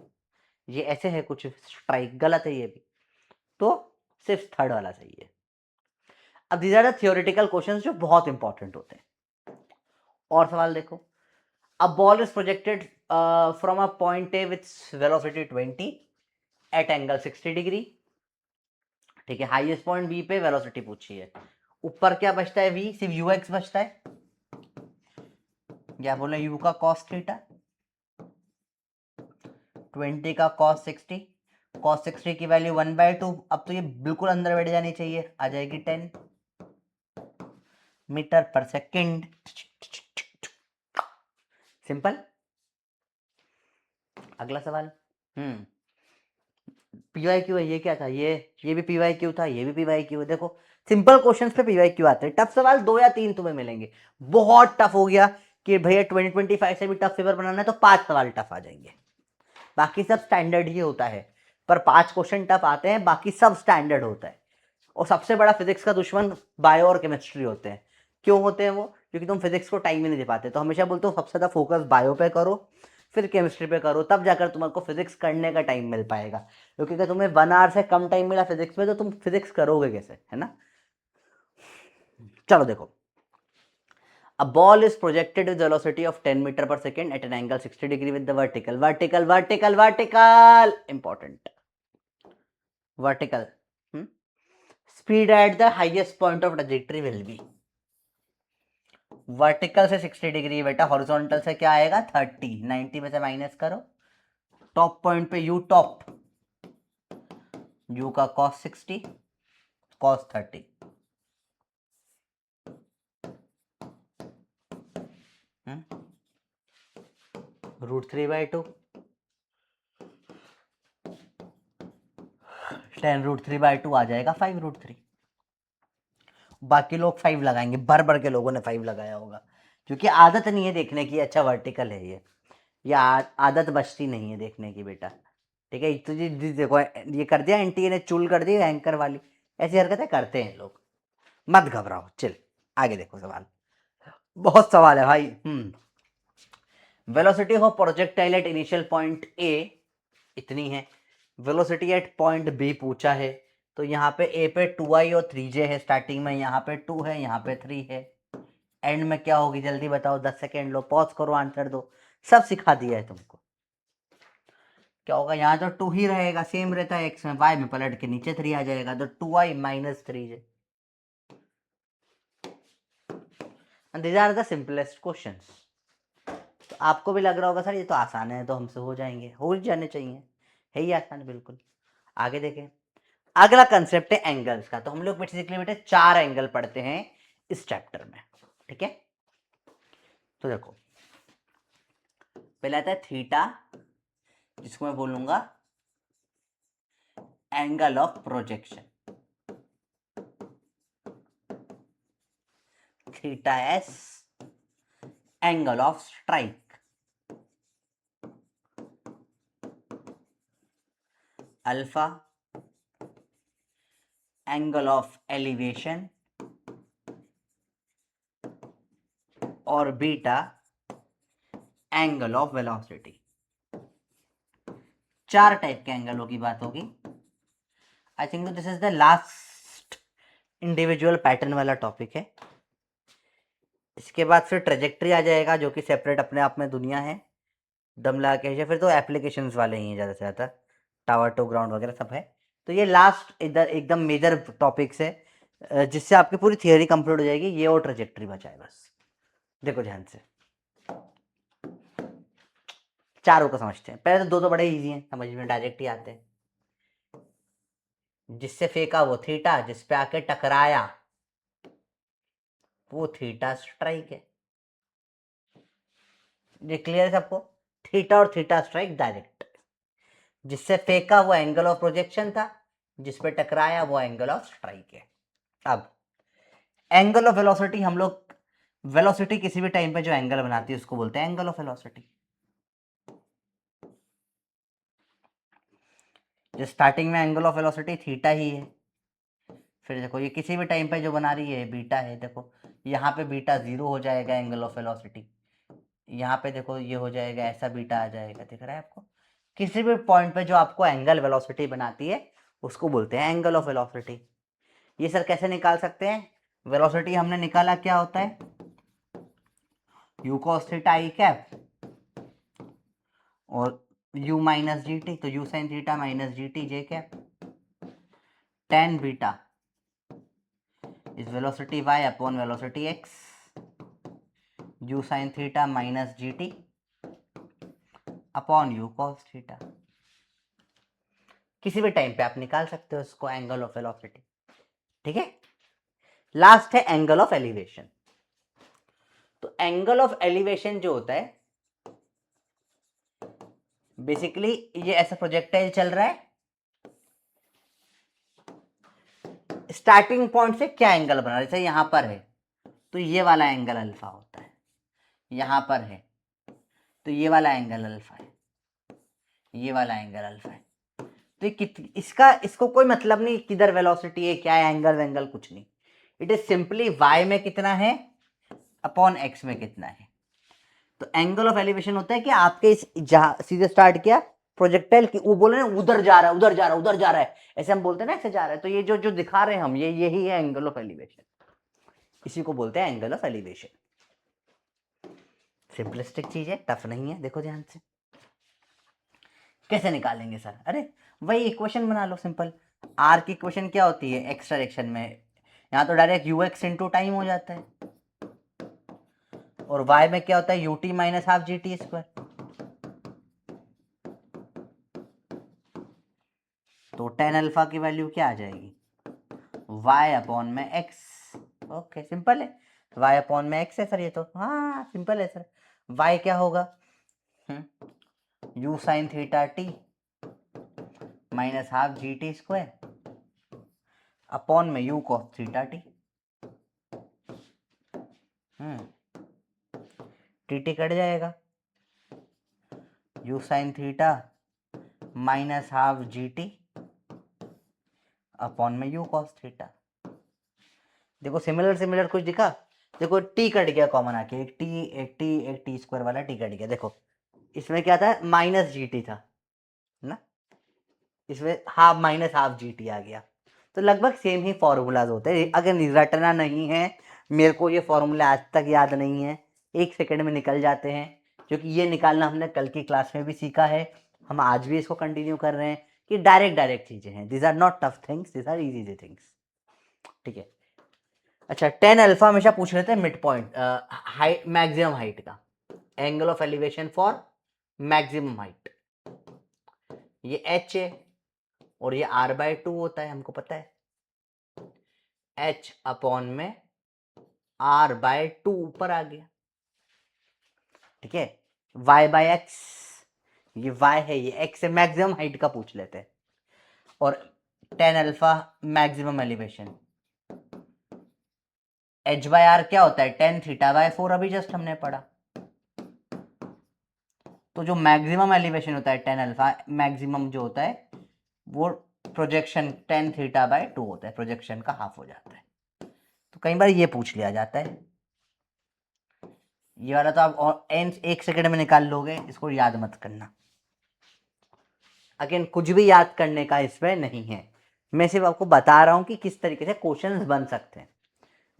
ये ऐसे है कुछ स्ट्राइक, गलत है ये भी। तो सिर्फ थर्ड वाला सही है। अब these are the theoretical questions जो बहुत इंपॉर्टेंट होते हैं। और सवाल देखो, a ball is projected from a point A with velocity 20 at angle 60 degree. ठीक है, हाईएस्ट पॉइंट बी पे वेलोसिटी पूछी है, ऊपर क्या बचता है v, सिर्फ ux बचता है, क्या बोले u का cos थीटा, 20 का cos 60, cos 60 की वैल्यू 1/2, अब तो ये बिल्कुल अंदर बैठ जानी चाहिए, आ जाएगी 10 मीटर पर सेकेंड। सिंपल। अगला सवाल, PYQ है, ये क्या था, ये भी PYQ था, ये भी PYQ है। देखो सिंपल क्वेश्चंस पे PYQ आते हैं, टफ सवाल 2 या 3 तुम्हें मिलेंगे। बहुत टफ हो गया कि भैया 2025 से भी टफ पेपर बनाना है तो 5 सवाल टफ आ जाएंगे, बाकी सब स्टैंडर्ड ही होता है, पर 5 क्वेश्चन टफ आते हैं, बाकी सब स्टैंडर्ड होता है। और सबसे बड़ा फिजिक्स का दुश्मन बायो और केमिस्ट्री होते हैं। क्यों होते हैं वो? क्योंकि तुम फिजिक्स को टाइम ही नहीं दे पाते। तो हमेशा बोलते हो सबसे ज्यादा फोकस बायो पे करो, फिर केमिस्ट्री पे करो, तब जाकर तुमको फिजिक्स करने का टाइम मिल पाएगा। क्योंकि अगर तुम्हें 1 आवर से कम टाइम मिला फिजिक्स में तो तुम फिजिक्स करोगे कैसे, है ना। चलो देखो, a ball is projected with velocity of 10 meter per second at an angle 60 degree with the vertical important vertical speed at the highest point of trajectory will be vertical से 60 डिग्री बेटा, horizontal से क्या आएगा 30, 90 में से minus करो, top point पे you top, you का cos 60 cos 30, √3/2 10√3/2 आ जाएगा 5√3। बाकी लोग 5 लगाएंगे, भर भर के लोगों ने 5 लगाया होगा, क्योंकि आदत नहीं है देखने की अच्छा वर्टिकल है ये आदत बचती नहीं है देखने की बेटा, ठीक है। तो जी देखो ये कर दिया एनटीए ने, चुल कर दी एंकर वाली, ऐसी हरकतें करते हैं लोग, मत घबराओ। चल आगे देखो सवाल, बहुत सवाल है भाई। Velocity of projectile at initial point A इतनी है, वेलोसिटी एट पॉइंट बी पूछा है, तो यहाँ पे ए पे 2i और 3j है, स्टार्टिंग में यहाँ पे 2 है, यहाँ पे 3 है, एंड में क्या होगी जल्दी बताओ, 10 सेकेंड लो, पॉज करो, आंसर दो, सब सिखा दिया है तुमको। क्या होगा, यहाँ तो 2 ही रहेगा, सेम रहता है एक्स में, वाई में पलट के नीचे 3 आ जाएगा, तो 2i - 3j। These are the simplest questions. तो आपको भी लग रहा होगा सर ये तो आसान है, तो हमसे हो जाएंगे, हो ही जाने चाहिए, है ही आसान बिल्कुल। आगे देखें, अगला कंसेप्ट है एंगल्स का। तो हम लोग बेसिकली बेटे 4 एंगल पढ़ते हैं इस चैप्टर में, ठीक है। तो देखो पहले आता है थीटा, जिसको मैं बोलूंगा angle of projection, theta S, angle of strike, alpha angle of elevation, और beta angle of velocity. 4 type के एंगलों की बात होगी। I think this is the last individual pattern वाला टॉपिक है। इसके बाद फिर ट्रेजेक्ट्री आ जाएगा, जो कि सेपरेट अपने आप में दुनिया है, दम लगा के, फिर तो एप्लीकेशंस वाले ही हैं ज़्यादा से ज़्यादा, टावर टू ग्राउंड वगैरह सब है। तो ये लास्ट इधर एकदम मेजर टॉपिक्स है, जिससे आपकी पूरी थियोरी कंप्लीट हो जाएगी, ये और ट्रेजेक्ट्री बचा है बस। देखो ध्यान से, चारों को समझते हैं। पहले तो दो तो बड़े इजी हैं, समझ में डायरेक्ट ही आते हैं। जिससे फेंका वो थीटा, जिस पे आके टकराया वो थीटा स्ट्राइक है। ये क्लियर है सबको, थीटा और थीटा स्ट्राइक डायरेक्ट। जिससे फेंका वो एंगल ऑफ प्रोजेक्शन था, जिस पे टकराया वो एंगल ऑफ स्ट्राइक है। अब एंगल ऑफ वेलोसिटी, हम लोग वेलोसिटी किसी भी टाइम पे जो एंगल बनाती है उसको बोलते हैं एंगल ऑफ वेलोसिटी। जो स्टार्टिंग में एंगल ऑफ वेलोसिटी थीटा ही है, फिर देखो ये किसी भी टाइम पे जो बना रही है बीटा है, देखो यहाँ पे बीटा 0 हो जाएगा एंगल ऑफ वेलोसिटी, यहाँ पे देखो ये हो जाएगा, ऐसा बीटा आ जाएगा, दिख रहा है आपको। किसी भी पॉइंट पे जो आपको एंगल वेलोसिटी बनाती है उसको बोलते हैं एंगल ऑफ वेलोसिटी। ये सर कैसे निकाल सकते हैं, वेलोसिटी हमने निकाला क्या होता है, u cos theta i cap और u माइनस जी टी, तो u sin theta minus g T J cap, tan beta is velocity y upon velocity x, u sin theta minus g T upon u cos theta. किसी भी time पे आप निकाल सकते हो इसको angle of velocity, ठीक है। लास्ट है एंगल ऑफ एलिवेशन। तो एंगल ऑफ एलिवेशन जो होता है, बेसिकली ये ऐसा प्रोजेक्टाइल चल रहा है, स्टार्टिंग पॉइंट से क्या एंगल बना रहा है, जैसे यहां पर है तो ये वाला एंगल अल्फा होता है, यहां पर है तो ये वाला एंगल अल्फा है, ये वाला एंगल अल्फा है। तो इसको कोई मतलब नहीं किधर वेलोसिटी है, क्या है एंगल वेंगल, कुछ नहीं। इट इज सिंपली y में कितना है अपॉन x में कितना है। तो एंगल ऑफ एलिवेशन होता है कि आपके इस जहां सीधे स्टार्ट किया प्रोजेक्टाइल की, वो बोले ना उधर जा रहा है, उधर जा रहा है, उधर जा रहा है, ऐसे हम बोलते हैं ना, ऐसे जा रहा है, तो ये जो जो दिखा रहे हैं हम, ये यही है एंगल ऑफ एलिवेशन, इसी को बोलते हैं एंगल ऑफ एलिवेशन। सिंपलिस्टिक चीज है, टफ नहीं है। देखो ध्यान से कैसे निकालेंगे सर, अरे वही इक्वेशन बना लो सिंपल। आर की इक्वेशन क्या होती है एक्स डायरेक्शन में, यहाँ तो direct you x into time हो जाता है, और y में क्या होता है, ut minus half G T square. तो टेन अल्फा की वैल्यू क्या आ जाएगी, y अपॉन में x। ओके सिंपल है, y अपॉन में x है सर, ये तो हाँ सिंपल है सर। y क्या होगा, u sign theta t minus half G T square upon में u cos theta T. T T cut जाएगा, u sine theta minus half G T upon में u कॉस थीटा। देखो similar similar कुछ दिखा, देखो T cut गया common आके, एक टी स्क्वायर वाला टी कट गया। देखो इसमें क्या था, माइनस जी टी था ना, इसमें हाफ माइनस हाफ जी टी आ गया। तो लगभग सेम ही फॉर्मूलाज होते हैं। अगर रटना नहीं है, मेरे को ये फॉर्मूला आज तक याद नहीं है, एक सेकंड में निकल जाते हैं, क्योंकि ये निकालना हमने कल की क्लास में भी सीखा है, हम आज भी इसको कंटिन्यू कर रहे हैं कि डायरेक्ट डायरेक्ट चीजें हैं। This are not tough things, this are easy things. ठीक है, अच्छा टेन अल्फा हमेशा पूछ लेते हैं mid point, height maximum height का, angle of elevation for maximum height. ये h है और ये r/2 होता है, हमको पता है, h अपॉन में r/2 ऊपर आ गया। ठीक है, y/x, ये y है, ये x है, मैक्सिमम हाइट का पूछ लेते हैं। और tan alpha maximum elevation, h/r क्या होता है, टेन थीटा/4, अभी जस्ट हमने पढ़ा। तो जो मैक्सिमम एलिवेशन होता है टेन अल्फा मैक्सिमम जो होता है, वो प्रोजेक्शन टेन थीटा/2 होता है, प्रोजेक्शन का हाफ हो जाता है। तो कई बार ये पूछ लिया जाता है, ये वाला तो आप एक सेकंड में निकाल लोगे, इसको याद मत करना। अगेन कुछ भी याद करने का इसमें नहीं है, मैं सिर्फ आपको बता रहा हूं कि किस तरीके से क्वेश्चंस बन सकते हैं।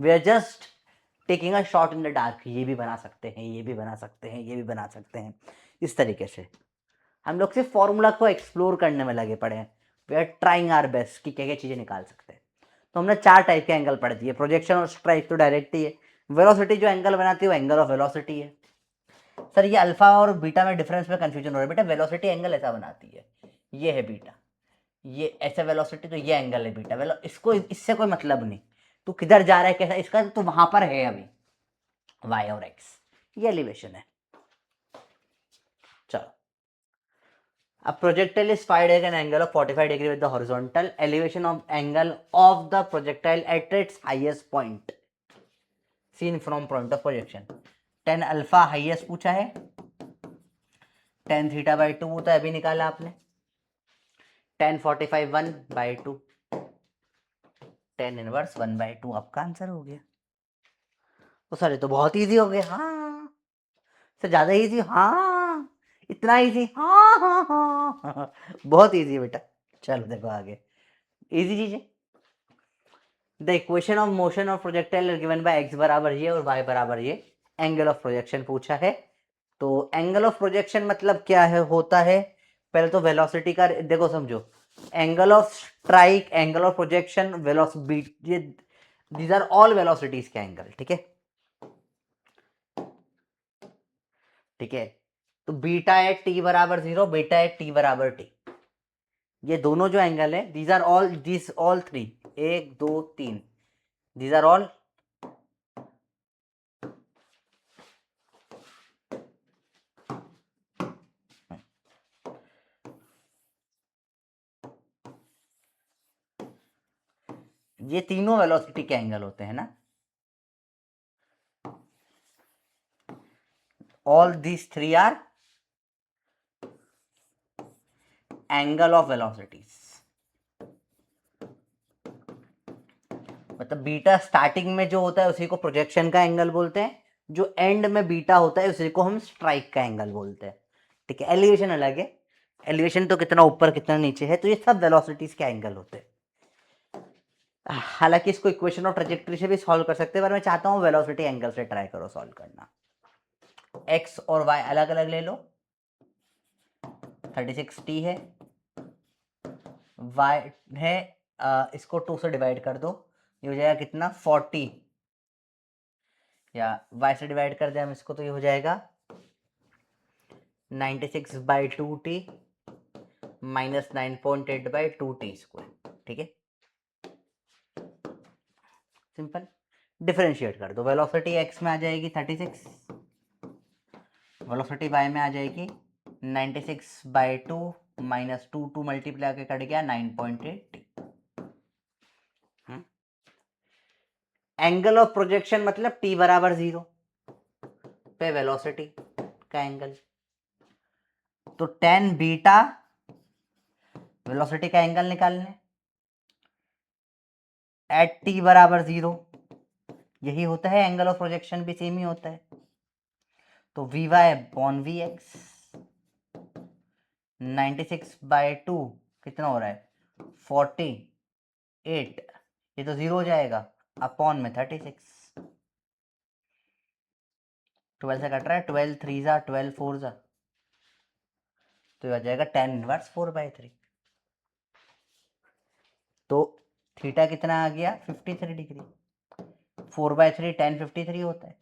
We are just taking a shot in the dark, ये भी बना सकते हैं, ये भी बना सकते हैं, ये भी बना सकते हैं, इस तरीके से हम लोग सिर्फ फॉर्मूला को एक्सप्लोर करने में लगे पड़े हैं। We are trying our best कि क्या क्या चीजें निकाल सकते हैं। तो हमने चार टाइप के एंगल पढ़ दिए, प्रोजेक्शन और स्ट्राइक तो डायरेक्ट ही है, वेलोसिटी जो एंगल बनाती है वो एंगल ऑफ वेलोसिटी है। सर ये अल्फा और बीटा में डिफरेंस में कंफ्यूजन हो रहा है बेटा, वेलोसिटी एंगल ऐसा बनाती है, ये है बीटा, ये ऐसे वेलोसिटी, तो ये एंगल है बीटा। इसको इससे कोई मतलब नहीं, तू किधर जा रहा है कैसा, इसका तो वहां पर है अभी y और x, ये एलिवेशन है। चलो, अब projectile is fired at an angle of 45 degree with the horizontal elevation of angle of the projectile at its highest point seen from point of projection. Tan alpha highest पूछा है, ten थीटा/2 होता है, अभी निकाला आपने, टेन 45 1/2, टेन इनवर्स 1/2, आपका answer हो गया। तो सर ये तो बहुत इजी हो गया, हाँ सर ज्यादा इजी, हाँ इतना इजी, हाँ हाँ हाँ बहुत इजी है बेटा। चलो देखो आगे, इजी चीज है। The equation of motion of projectile given by x बराबर ये और y बराबर ये, एंगल ऑफ प्रोजेक्शन पूछा है। तो एंगल ऑफ प्रोजेक्शन मतलब क्या है, होता है पहले तो वेलोसिटी का, देखो समझो, angle of strike, angle of projection, velocity, ये दीज आर ऑल वेलोसिटीज के एंगल। ठीक है, ठीक है, तो बीटा एट टी बराबर 0, बीटा एट टी बराबर टी, ये दोनों जो एंगल है, these are all, this all three, 1 2 3, these are all ये तीनों वेलोसिटी के एंगल होते हैं ना, all these three are angle of velocities. मतलब बीटा स्टार्टिंग में जो होता है उसी को प्रोजेक्शन का एंगल बोलते हैं, जो एंड में बीटा होता है उसी को हम स्ट्राइक का एंगल बोलते हैं, ठीक है। एलिवेशन अलग है, एलिवेशन तो कितना ऊपर कितना नीचे है, तो ये सब वेलोसिटीज के एंगल होते हैं। हालांकि इसको इक्वेशन ऑफ ट्रेजेक्टरी से भी सॉल्व कर सकते हैं, पर मैं चाहता हूँ वेलोसिटी एंगल से ट्राई करो सॉल्व करना। एक्स और वाई अलग अलग ले लो, 36t है, वाई है, इसको 2 से डिवाइड कर दो, ये हो जाएगा कितना 40, या वाई से डिवाइड कर दे हम इसको तो ये हो जाएगा 96/2t माइनस 9.8/2t², ठीक है। सिंपल, डिफरेंशिएट कर दो, वेलोसिटी एक्स में आ जाएगी 36, वेलोसिटी वाई में आ जाएगी 96/2 माइनस 2 मल्टीप्लाई के कट गया 9.8t। एंगल ऑफ प्रोजेक्शन मतलब t बराबर 0 पे वेलोसिटी का एंगल, तो tan बीटा वेलोसिटी का एंगल निकालने एट t बराबर 0, यही होता है एंगल ऑफ प्रोजेक्शन भी सेम ही होता है। तो v y upon v x 96/2 कितना हो रहा है 48, ये तो 0 हो जाएगा, अपॉन में 36, 12 से कट रहा है, 12 3 जा 12 4 जा, तो ये आ जाएगा tan इनवर्स 4/3। तो थीटा कितना आ गया 53 डिग्री, 4/3 tan 53 होता है।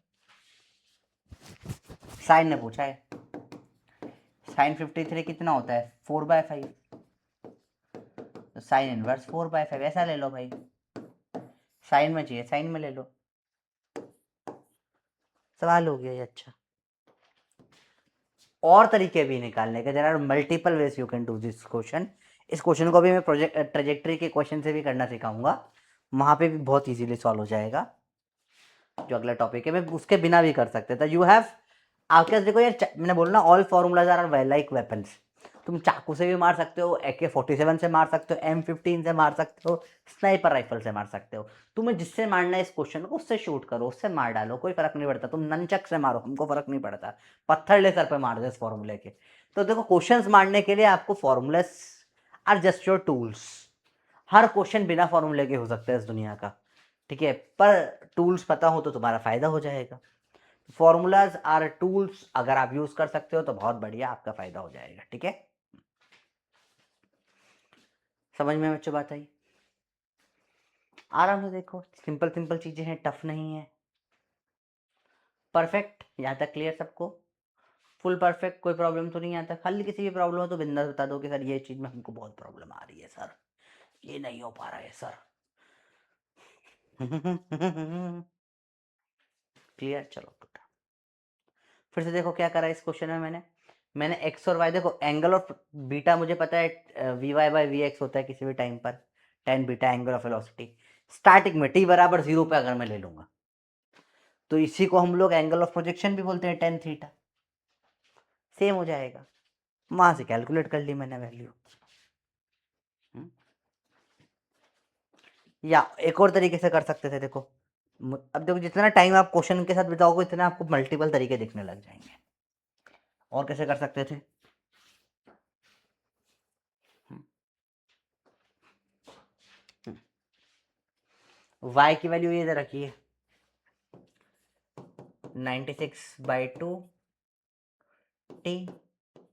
साइन ने पूछा है, साइन 53 कितना होता है 4/5, तो साइन इनवर्स 4/5 ऐसा ले लो भाई, साइन में चाहिए साइन में ले लो, सवाल हो गया ये। अच्छा, और तरीके भी निकालने के, there are multiple ways you can do this question. इस क्वेश्चन को भी मैं प्रोजेक्ट ट्रेजेक्टरी के क्वेश्चन से भी करना सिखाऊंगा, वहां पे भी बहुत इजीली सॉल्व हो जाएगा। जो अगला टॉपिक है मैं उसके बिना भी कर सकते था। यू हैव आपके देखो यार, मैंने बोला ना all formulas are like weapons. तुम चाकू से भी मार सकते हो, AK-47 से मार सकते हो, M15 से मार सकते हो, स्नाइपर राइफल से मार सकते हो। तुम्हें जिससे मारना है इस क्वेश्चन को उससे शूट करो, उससे मार डालो, कोई फर्क नहीं पड़ता। तुम ननचक से मारो, हमको फर्क नहीं पड़ता, पत्थर ले सर पे मार दो इस फॉर्मूले के। तो देखो क्वेश्चंस मारने के लिए आपको formulas are just your tools. हर क्वेश्चन बिना फॉर्मूले के हो सकता है इस दुनिया का, ठीक है, पर टूल्स पता हो तो तुम्हारा फायदा हो जाएगा। फॉर्मूलाज आर टूल्स, अगर आप यूज कर सकते हो तो बहुत बढ़िया, आपका फायदा हो जाएगा, ठीक है। समझ में बच्चों बात आई? आराम से देखो, सिंपल सिंपल चीजें हैं, टफ नहीं है। परफेक्ट, यहाँ तक क्लियर सबको? फुल परफेक्ट, कोई प्रॉब्लम तो नहीं आता? खाली किसी भी प्रॉब्लम हो तो बिंदास बता दो कि सर ये चीज में हमको बहुत प्रॉब्लम आ रही है सर, ये नहीं हो पा रहा है सर। क्लियर? चलो फिर से देखो क्या करा इस क्वेश्चन में मैंने एक्स और वाई, देखो एंगल ऑफ बीटा मुझे पता है Vy/Vx होता है किसी भी टाइम पर, tan beta angle of velocity. Starting में t बराबर 0 पे अगर मैं ले लूंगा तो इसी को हम लोग एंगल ऑफ प्रोजेक्शन भी बोलते हैं, tan थीटा, सेम हो जाएगा। वहां से कैलकुलेट कर ली मैंने वैल्यू। या एक और तरीके से कर सकते थे, देखो अब देखो जितना टाइम आप क्वेश्चन के साथ बिताओगे इतना आपको मल्टीपल तरीके दिखने लग जाएंगे। और कैसे कर सकते थे? y की वैल्यू ये दे रखी है 96/2 t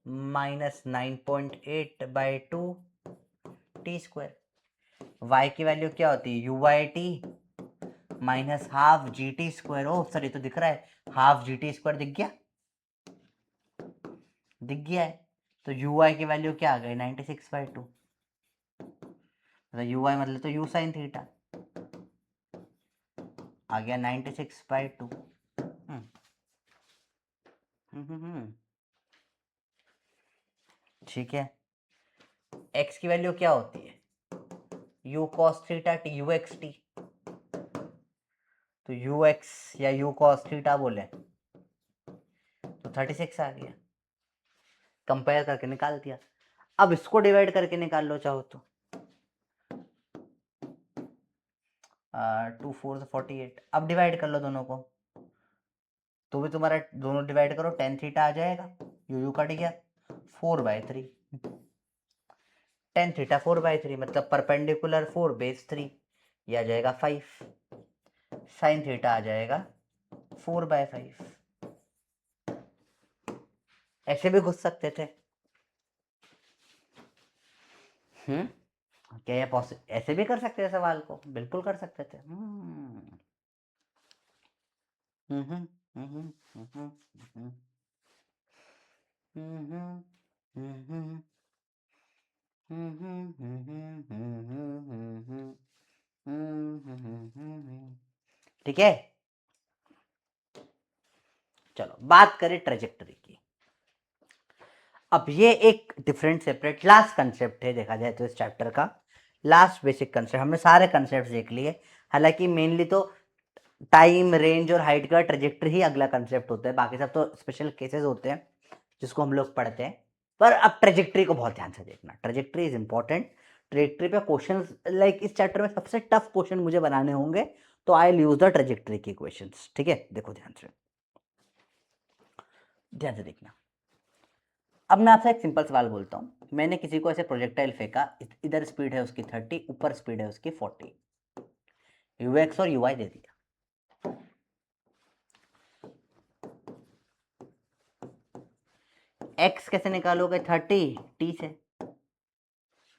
माइनस 9.8/2 t²। y की वैल्यू क्या होती है u/t माइनस हाफ GT²। ओ सर ये तो दिख रहा है, हाफ GT² दिख गया, दिख गया है। तो ui की वैल्यू क्या आ गई 96/2, ui मतलब तो u sin थीटा आ गया 96/2। ठीक है, x की वैल्यू क्या होती है u cos theta t ux t, तो ux या u cos थीटा बोले तो 36 आ गया, कंपेयर करके निकाल दिया। अब इसको डिवाइड करके निकाल लो चाहो तो, 2 4 48, अब डिवाइड कर लो दोनों को, तो भी तुम्हारा दोनों डिवाइड करो, टेन थीटा आ जाएगा, यू कट गया, 4/3, टेन थीटा 4/3 मतलब परपेंडिकुलर 4/3, ये आ जाएगा 5, साइन थीटा आ जाएगा 4/5। ऐसे भी घुस सकते थे। क्या ये ऐसे भी कर सकते थे सवाल को, बिल्कुल कर सकते थे। ठीक है, चलो बात करें ट्रेजेक्टरी की। अब ये एक डिफरेंट सेपरेट लास्ट कंसेप्ट है देखा जाए तो इस चैप्टर का, लास्ट बेसिक कंसेप्ट। हमने सारे कंसेप्ट देख लिए, हालांकि मेनली तो टाइम, रेंज और हाइट का ट्रेजेक्टरी ही अगला कंसेप्ट होता है, बाकी सब तो स्पेशल केसेस होते हैं जिसको हम लोग पढ़ते हैं। पर अब ट्रेजेक्टरी को बहुत ध्यान से देखना, ट्रेजेक्टरी इज इंपॉर्टेंट। ट्रेजेक्टरी पे क्वेश्चन लाइक इस चैप्टर में सबसे टफ क्वेश्चन मुझे बनाने होंगे, तो आई यूज द ट्रेजेक्टरी के क्वेश्चंस। ठीक है, देखो ध्यान से देखना। अब मैं आपसे एक सिंपल सवाल बोलता हूँ, मैंने किसी को ऐसे प्रोजेक्टाइल फेंका, इधर स्पीड है उसकी 30, ऊपर स्पीड है उसकी 40, यूएक्स और यूआई दे दिया। एक्स कैसे निकालोगे? 30 टी से,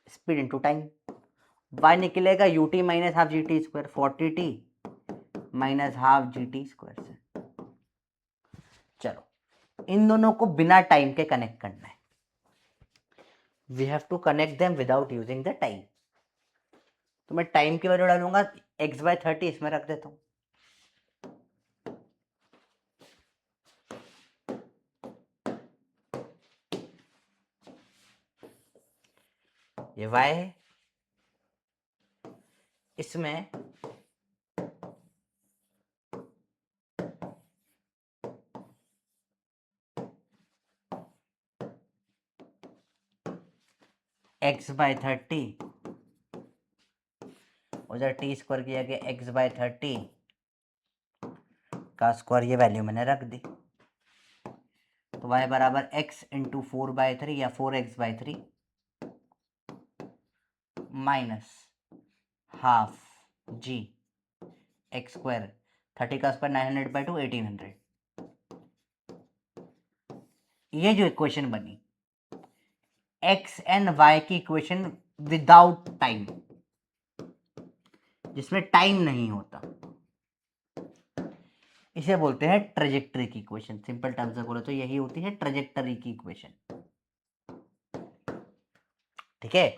स्पीड इंटू टाइम। वाई निकलेगा UT minus half G T square, 40t minus half G T square से। चलो इन दोनों को बिना टाइम के कनेक्ट करना है, we have to connect them without using the time. तो मैं टाइम की वैल्यू डालूंगा x/30, इसमें रख देता हूं। ये y है, इसमें x/30, उधर टी स्क्वायर किया गया, x/30 का स्क्वायर, ये वैल्यू मैंने रख दी। तो y बराबर x इंटू 4/3 या 4x/3 माइनस हाफ जी एक्स स्क्वायर, 30 का स्क्वायर 900/2 1800। ये जो इक्वेशन बनी एक्स एंड वाई की इक्वेशन विदाउट टाइम, जिसमें टाइम नहीं होता, इसे बोलते हैं ट्रेजेक्टरी की इक्वेशन। सिंपल टर्म्स में बोले तो यही होती है ट्रेजेक्टरी की इक्वेशन। ठीक है,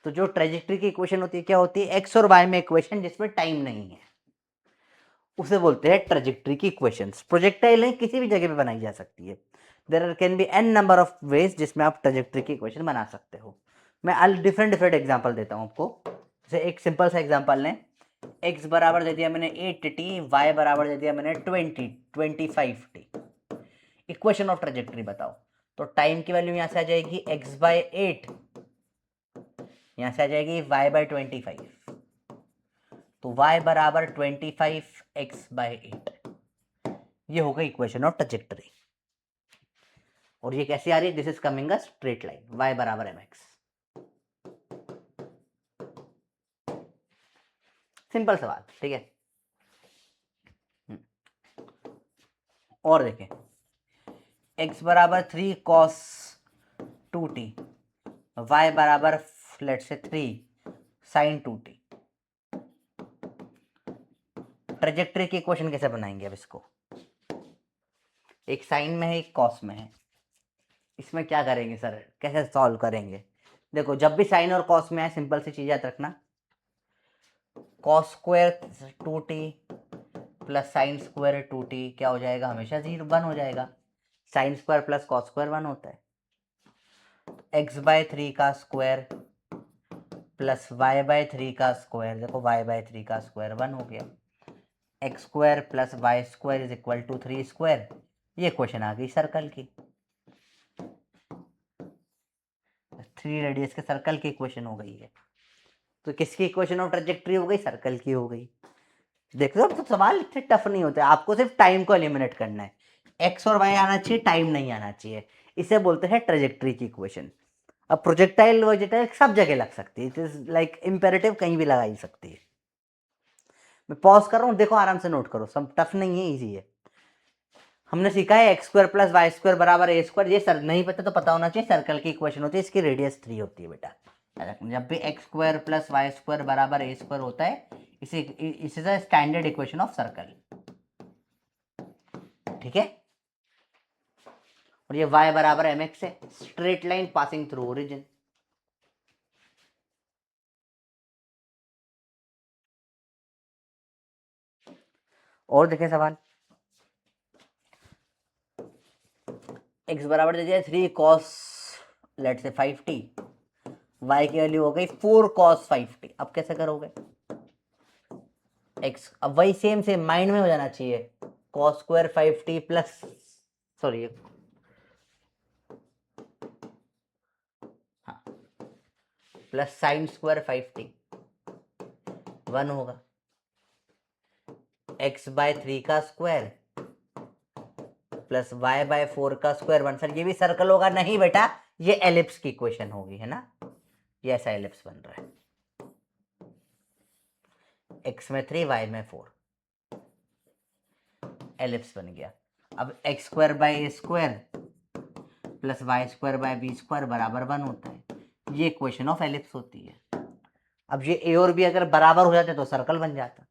तो जो ट्रेजेक्टरी की इक्वेशन होती है क्या होती है? एक्स और वाई में इक्वेशन जिसमें टाइम नहीं है, उसे बोलते हैं ट्रेजेक्टरी की इक्वेशंस। प्रोजेक्टाइल किसी भी जगह पे बनाई जा सकती है, there can be n number of ways जिसमें आप ट्रेजेक्टरी की इक्वेशन बना सकते हो। मैं डिफरेंट डिफरेंट एग्जांपल देता हूं आपको। जैसे एक सिंपल सा एग्जांपल लें, x बराबर दे दिया मैंने 8t, y बराबर दे दिया मैंने 25t। इक्वेशन ऑफ ट्रेजेक्टरी बताओ, तो टाइम की वैल्यू यहां से आ जाएगी x/8, यहां से आ जाएगी y/25, तो y बराबर 25x/8, ये होगा इक्वेशन ऑफ ट्रेजेक्टरी। और ये कैसे आ रही है? This is coming a straight line, y बराबर mx। सिंपल सवाल, ठीक है। और देखें, x बराबर 3 cos 2t, y बराबर लेट से 3 sin 2t। ट्रेजेक्टरी की इक्वेशन कैसे बनाएंगे? अब इसको, एक साइन में है एक कॉस में है, इसमें क्या करेंगे सर, कैसे सॉल्व करेंगे? देखो जब भी साइन और कॉस में है, सिंपल सी चीज याद रखना, cos square 2t plus sine square 2t क्या हो जाएगा? हमेशा 1 हो जाएगा। Sine square plus cos square 1 होता है। x/3 का स्क्वायर प्लस y/3 का स्क्वायर, देखो y/3 का स्क्वायर 1 हो गया। X square plus y square is equal to 3 square. ये क्वेश्चन आ गई सर्कल की, 3 रेडियस के सर्कल की इक्वेशन हो गई है। तो किसकी इक्वेशन ऑफ ट्रेजेक्टरी हो गई? सर्कल की हो गई। देख लो, अब तो सवाल इतने टफ नहीं होते, आपको सिर्फ टाइम को एलिमिनेट करना है। एक्स और वाई आना चाहिए, टाइम नहीं आना चाहिए, इसे बोलते हैं ट्रेजेक्ट्री की इक्वेशन। अब प्रोजेक्टाइल वोजेटाइल सब जगह लग सकती है, इट इज लाइक इम्पेरेटिव, कहीं भी लगाई सकती है। मैं पॉज कर रहा हूँ, देखो आराम से नोट करो, सब टफ नहीं है, इजी है। हमने सीखा है x square plus y square बराबर ए स्क्वायर, ये सर नहीं पता तो पता होना चाहिए, सर्कल की इक्वेशन होती है, इसकी रेडियस 3 होती है बेटा। जब भी x square plus y square बराबर ए स्क्वायर होता है, इसे is standard equation of circle, ठीक है। और ये y बराबर एम एक्स है, straight line passing through origin. और देखें सवाल, x बराबर दे दिया 3 cos लेट से 5t, y की वैल्यू हो गई 4 cos 5t। अब कैसे करोगे x, अब वही सेम सेम माइंड में हो जाना चाहिए, cos square 5t plus, sorry हाँ, प्लस साइन स्क्वायर 5t 1 होगा, x बाय 3 का स्क्वायर प्लस y बाय 4 का स्क्वायर 1। सर ये भी सर्कल होगा? नहीं बेटा, ये एलिप्स की इक्वेशन होगी, है ना, ये ऐसा एलिप्स बन रहा है, x में 3 y में 4, एलिप्स बन गया। अब x square by a square plus y square by b square बराबर 1 होता है, ये इक्वेशन ऑफ एलिप्स होती है। अब ये ए और बी अगर बराबर हो जाते तो सर्कल बन जाता,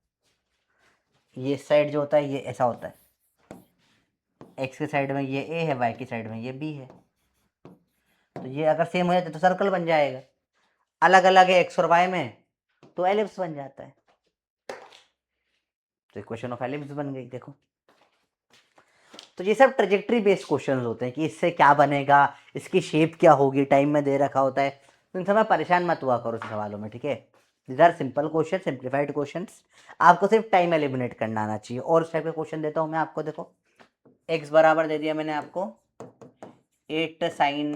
ये साइड जो होता है ये ऐसा होता है, एक्स की साइड में ये ए है, वाई की साइड में ये बी है, तो ये अगर सेम हो जाते तो सर्कल बन जाएगा, अलग अलग है एक्स और वाई में तो एलिप्स बन जाता है, तो इक्वेशन ऑफ एलिप्स बन गई। देखो, तो ये सब ट्रेजेक्ट्री बेस्ड क्वेश्चन होते हैं कि इससे क्या बनेगा, इसकी शेप क्या होगी, टाइम में दे रखा होता है, तो इन समय परेशान मत हुआ करो सवालों में, ठीक है। These are simple question, simplified question, आपको सिर्फ टाइम एलिमिनेट करना आना चाहिए। और इस टाइप के क्वेश्चन देता हूँ मैं आपको, देखो एक्स बराबर दे दिया मैंने आपको 8 साइन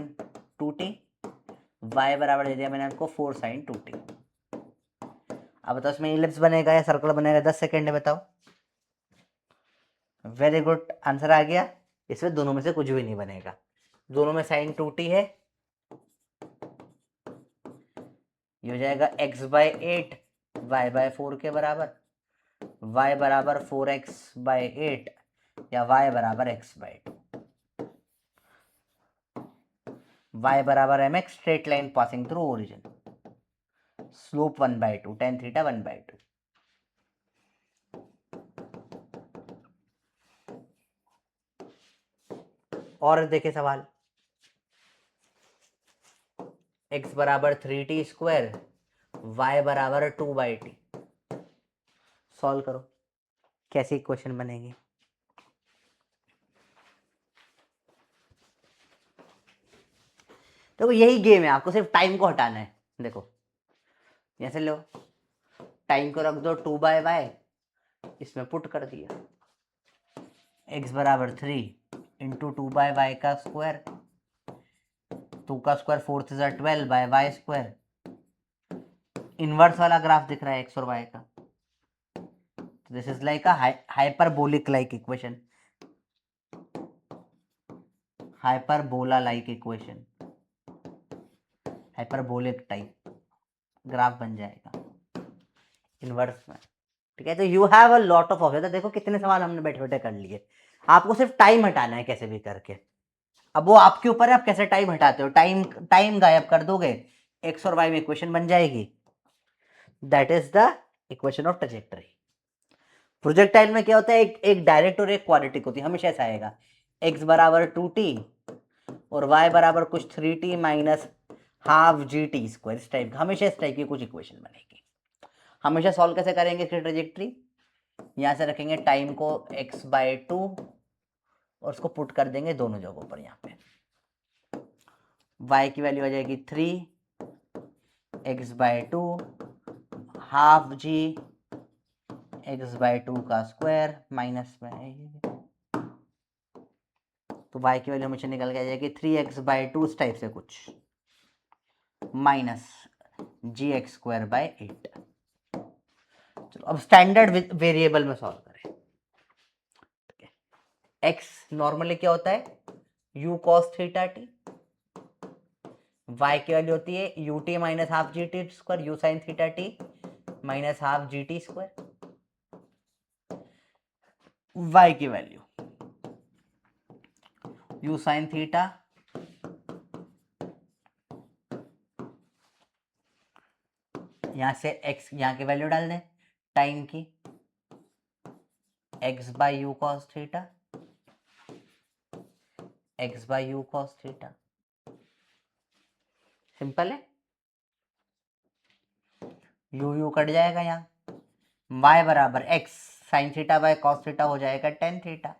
2t, वाई बराबर दे दिया मैंने आपको 4 साइन 2t। अब बताओ इसमें इलिप्स बनेगा या सर्कल बनेगा, 10 सेकेंड में बताओ। वेरी गुड, आंसर आ गया। इसमें दोनों में से कुछ भी नहीं बनेगा, दोनों में साइन 2t है, ये हो जाएगा x बाय 8 y बाय 4 के बराबर, y बराबर 4x बाय 8 या y बराबर x बाय 2, y बराबर mx, straight line passing through origin, slope 1/2, tan theta 1/2। और देखे सवाल, x बराबर 3t स्क्वायर, y बराबर 2/t, सॉल्व करो, कैसी इक्वेशन बनेगी। देखो यही गेम है, आपको सिर्फ टाइम को हटाना है। देखो ऐसे लो, टाइम को रख दो 2/y, इसमें पुट कर दिया, x बराबर 3 इंटू 2/y का स्क्वायर, 2 का स्क्वायर 4 से 12 बाय वाई स्क्वायर, इनवर्स वाला ग्राफ दिख रहा है एक्स और वाई का, तो this is like a hyperbolic like equation, hyperbola like equation, hyperbolic type graph बन जाएगा इनवर्स में, ठीक है। तो you have a lot of option. देखो कितने सवाल हमने बैठे बैठे कर लिए, आपको सिर्फ टाइम हटाना है कैसे भी करके। अब वो आपके ऊपर है, आप कैसे टाइम हटाते हो, टाइम टाइम गायब कर दोगे, एक्स और वाई में इक्वेशन बन जाएगी, that is the equation of trajectory. Projectile में क्या होता है, एक डायरेक्ट और एक क्वाड्रेटिक होती है, हमेशा ऐसा आएगा, x बराबर 2t और y बराबर कुछ 3t minus half G T square, इस टाइप का, हमेशा इस टाइप की कुछ इक्वेशन बनेगी। हमेशा सॉल्व कैसे करेंगे इसकी ट्रेजेक्ट्री, यहाँ से रखेंगे टाइम को x/2 और उसको पुट कर देंगे दोनों जगहों पर, यहाँ पे y की वैल्यू आ जाएगी 3, x/2 हाफ जी x/2 का स्क्वायर माइनस में, तो y की वैल्यू हमेशा निकल के आ जाएगी 3x/2 इस टाइप से कुछ, माइनस gx²/8। चलो अब स्टैंडर्ड वेरिएबल में सॉल्व करें, ठीक है। एक्स नॉर्मली क्या होता है, u cos theta t, y की वैल्यू होती है u t minus half G T square, u sine theta t minus half G T square, y की वैल्यू यू साइन थीटा यहां से एक्स, यहां की वैल्यू डाल दें टाइम की, x by u cos theta, x by u cos theta, simple है, u कट जाएगा यहाँ, y बराबर x sine theta by cos theta हो जाएगा tan theta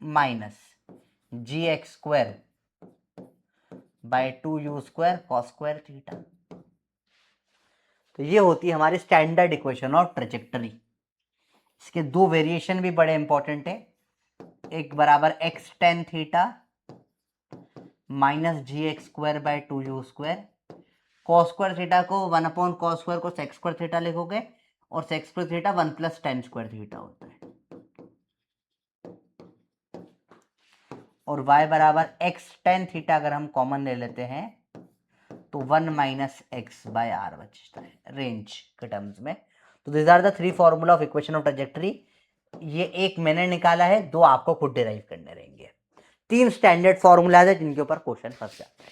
minus ji x square by two u square cos square theta. तो ये होती है हमारी स्टैंडर्ड इक्वेशन ऑफ ट्रेजेक्टरी। इसके दो वेरिएशन भी बड़े इंपॉर्टेंट है, एक बराबर x tan theta minus ji x square by two u square, cos square theta को वन अपॉन कॉस स्क्वायर को सेक्स स्क्वायर थीटा लिखोगे और sec square theta one plus tan square theta होता है, और y बराबर एक्स टेन थीटा अगर हम कॉमन ले लेते हैं तो one minus x by R बचता है रेंज के टर्म्स में। तो this are the three formula of equation of trajectory. ये एक मैंने निकाला है, दो आपको खुद डिराइव करने रहेंगे। तीन स्टैंडर्ड फॉर्मूलाज है जिनके ऊपर क्वेश्चन फंस जाते हैं।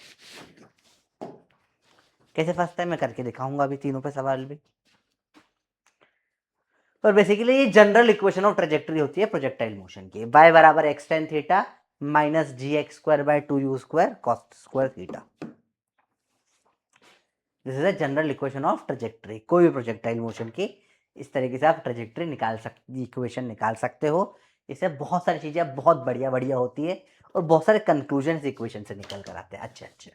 कैसे फंसता है मैं करके दिखाऊंगा अभी तीनों पे सवाल भी। पर बेसिकली ये जनरल इक्वेशन ऑफ ट्रैजेक्टरी होती है प्रोजेक्टाइल मोशन की, y बराबर x tan theta minus ji x square by two u square cos square theta. This is a general equation of trajectory. कोई भी प्रोजेक्टाइल मोशन की इस तरीके से आप ट्रैजेक्टरी निकाल सकते, इक्वेशन निकाल सकते हो। इससे बहुत सारी चीजें बहुत बढ़िया बढ़िया होती है और बहुत सारे कंक्लूजन इक्वेशन से निकल कर आते हैं अच्छे अच्छे।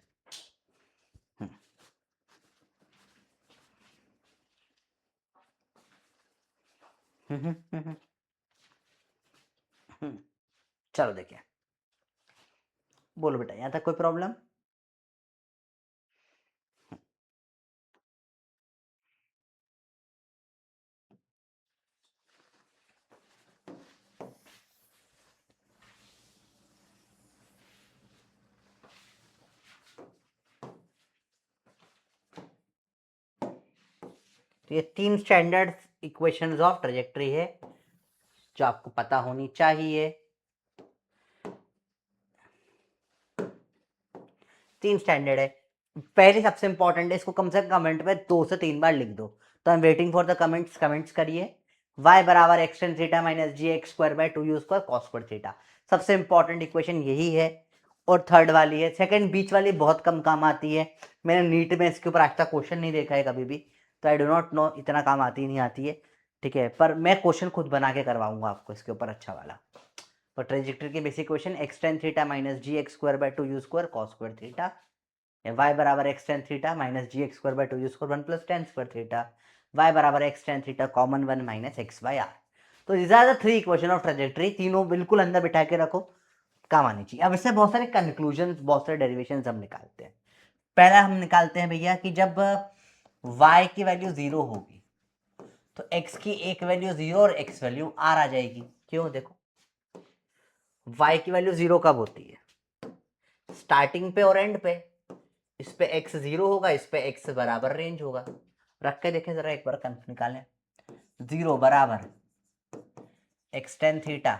चलो देखिए, बोलो बेटा यहाँ तक कोई प्रॉब्लम? तो ये तीन स्टैंडर्ड इक्वेशंस ऑफ ट्रैजेक्टरी है जो आपको पता होनी चाहिए। तीन स्टैंडर्ड है। पहले सबसे इंपॉर्टेंट है, इसको कम से कम कमेंट में 2 से 3 बार लिख दो। तो I am waiting for the comments. Comments करिए। y बराबर x tan theta minus ji x square by two u square cos square theta. सबसे इंपॉर्टेंट इक्वेशन यही है। और थर्ड वाली है, सेकंड बीच वाली बहुत कम काम आती है। मैंने नीट में इसके ऊपर आज तक क्वेश्चन नहीं देखा है कभी भी, तो आई डो नॉट नो इतना काम आती नहीं आती है। ठीक है, पर मैं क्वेश्चन खुद बना के करवाऊंगा आपको इसके ऊपर अच्छा वाला। पर ट्रेजेक्टरी की basic question x tan theta minus ji x square by two u square cos square theta, y बराबर x tan theta minus ji x square by two u square one plus tan square theta, y बराबर x tan theta common one minus x by R. तो this are the three equation of trajectory. तीनों बिल्कुल अंदर बिठा के रखो, काम आनी चाहिए। अब इससे बहुत सारे कंक्लूजन, बहुत सारे डेरिवेशन हम निकालते हैं। पहला हम निकालते हैं भैया कि जब y की वैल्यू जीरो होगी तो x की एक वैल्यू जीरो और x वैल्यू r आ जाएगी। क्यों? देखो, y की वैल्यू जीरो कब होती है? स्टार्टिंग पे और एंड पे। इस पे x जीरो होगा, इस पे x बराबर रेंज होगा। रख के देखें जरा एक बार, कंफ निकालें। जीरो बराबर x tan theta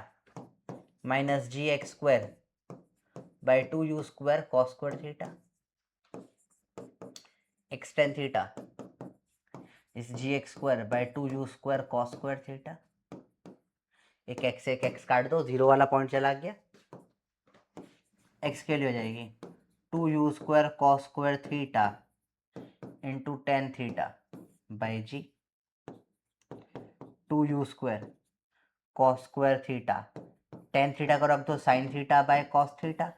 minus ji x square by two u square cos square theta, x tan theta इस G x square by two u square cos square theta. एक एक्स काट दो, जीरो वाला पॉइंट चला गया। X के लिए हो जाएगी two u square cos square theta into tan theta by G two u square cos square theta, tan theta को रख दो sine theta by cos theta,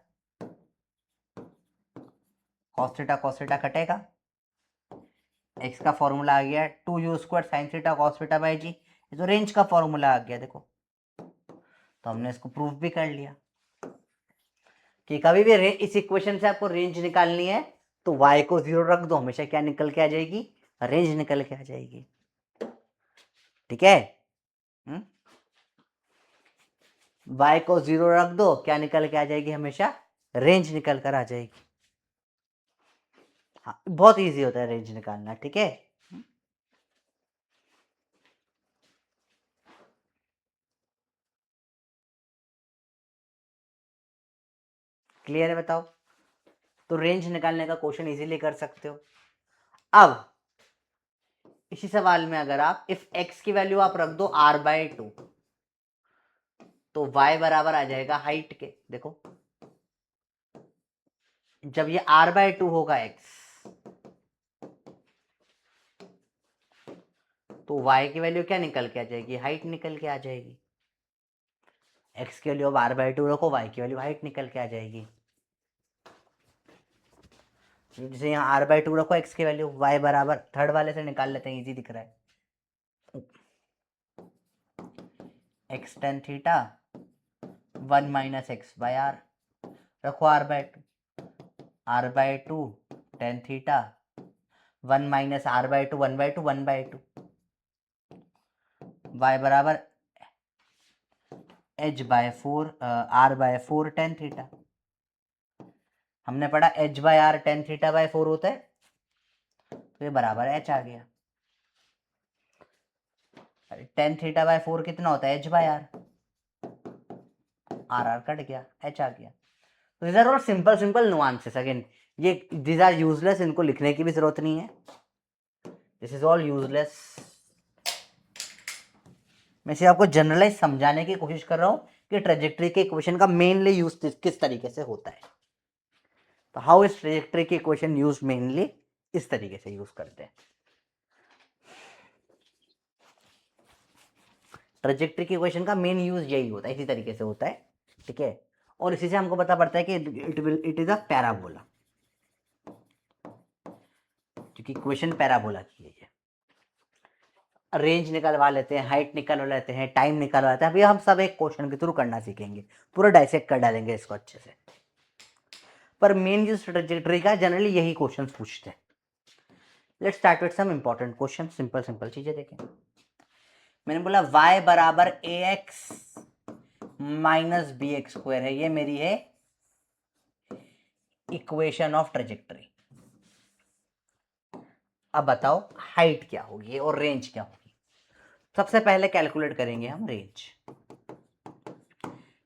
cos theta कटेगा। एक्स का फॉर्मूला आ गया two u square sine theta cos theta by G, ये तो range का फॉर्मूला आ गया। देखो, तो हमने इसको प्रूफ भी कर लिया कि कभी भी इस इक्वेशन से आपको रेंज निकालनी है तो y को जीरो रख दो, हमेशा क्या निकल के आ जाएगी? रेंज निकल के आ जाएगी। ठीक है? y को 0 रख दो, क्या निकल के आ जाएगी? हमेशा रेंज निकल कर आ जाएगी। हाँ, बहुत इजी होता है रेंज निकालना, ठीक है। क्लियर है? बताओ। तो रेंज निकालने का क्वेश्चन इजीली कर सकते हो। अब इसी सवाल में अगर आप इफ x की वैल्यू आप रख दो r/2, तो y बराबर आ जाएगा हाइट के। देखो, जब ये r/2 होगा x, तो y की वैल्यू क्या निकल के आ जाएगी? हाइट निकल के आ जाएगी। x की वैल्यू अब r/2 रखो, y की वैल्यू हाइट निकल के आ जाएगी। जैसे यहाँ r/2 रखो, x की वैल्यू, y बराबर थर्ड वाले से निकाल लेते हैं, इजी दिख रहा है। x tan थीटा 1 - x/r रखो r/2 tan theta 1 - r/2 1/2 1/2 y बराबर h/4 r/4 tan थीटा। हमने पढ़ा h/r tan थीटा/4 होता है, तो ये बराबर h आ गया। tan थीटा/4 कितना होता है? h/r, r कट गया, h आ गया। तो these are all simple nuances again. ये these are useless, इनको लिखने की भी जरूरत नहीं है। This is all useless. मैं सिर्फ आपको जनरलाइज समझाने की कोशिश कर रहा हूँ कि ट्रेजेक्ट्री के इक्वेशन का मेनली यूज किस तरीके से होता है। तो हाउ इज ट्रेजेक्ट्री के इक्वेशन यूज? मेनली इस तरीके से यूज करते हैं। ट्रेजेक्ट्री के इक्वेशन का मेन यूज यही होता है, इसी तरीके से होता है, ठीक है। और इसी से हमको पता पड़ता है कि इट इज अ पैराबोला, क्योंकि इक्वेशन पैराबोला की है। रेंज निकलवा लेते हैं, हाइट निकलवा लेते हैं, टाइम निकलवा लेते हैं। अभी हम सब एक क्वेश्चन के थ्रू करना सीखेंगे, पूरा डाइसेक्ट कर डालेंगे इसको अच्छे से। पर मेन यूज ट्रेजेक्ट्री का जनरली यही क्वेश्चन पूछते हैं। Let's start with some important question. Simple चीजें देखें। मैंने बोला y बराबर ax माइनस bx² है, ये मेरी है इक्वेशन ऑफ ट्रेजेक्ट्री। अब बताओ हाइट क्या होगी और रेंज क्या होगी? सबसे पहले कैलकुलेट करेंगे हम रेंज।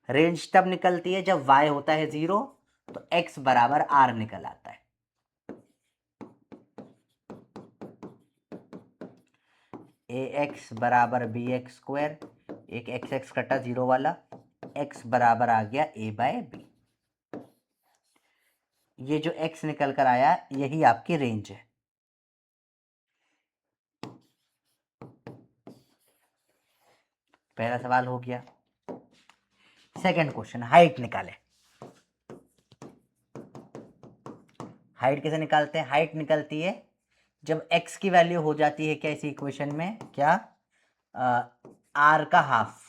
रेंज तब निकलती है जब y होता है 0, तो x बराबर r निकल आता है। ax बराबर bx², एक x कटा 0 वाला, x बराबर आ गया a/b। ये जो x निकल कर आया यही आपकी रेंज है। पहला सवाल हो गया। सेकंड क्वेश्चन, हाइट निकाले। हाइट कैसे निकालते हैं? हाइट निकलती है जब x की वैल्यू हो जाती है क्या इसी इक्वेशन में, क्या r का हाफ,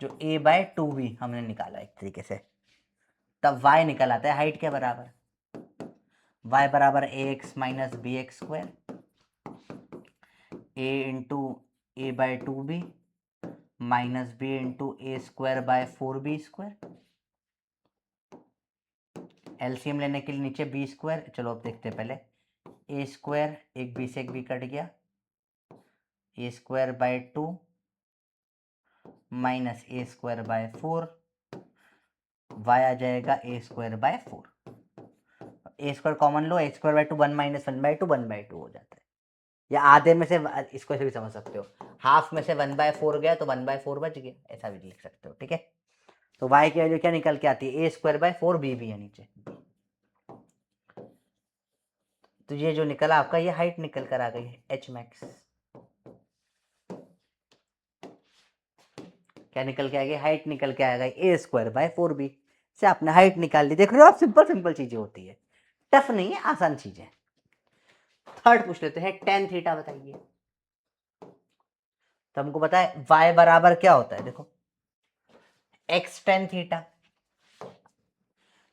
जो a/2b हमने निकाला एक तरीके से, तब y निकल आता है हाइट के बराबर। y बराबर ax minus bx² a into a/2b minus b into a²/4b²। LCM लेने के लिए नीचे b²। चलो अब देखते हैं पहले। a², एक b से एक b कट गया, a²/2 माइनस a²/4, y आ जाएगा a²/4। a² कॉमन लो, a²/2 1 - 1/2 1/2 हो जाता है। या आधे में से, इसको ऐसे भी समझ सकते हो, हाफ में से 1/4 गया तो 1/4 बच गया, ऐसा भी लिख सकते हो, ठीक है। तो y की वैल्यू क्या निकल के आती है? a²/4 b भी है नीचे। तो ये जो निकला आपका, ये हाइट निकल कर आ गई है h मैक्स। क्या निकल के आ गई? हाइट निकल के आ गई a²/4b से आपने हाइट निकाल ली। देख रहे हो आप, सिंपल चीजें होती है, टफ नहीं है, आसान चीजें। थर्ड पूछ लेते हैं, tan थीटा बताइए। तो हमको पता है y बराबर क्या होता है, देखो x tan थीटा।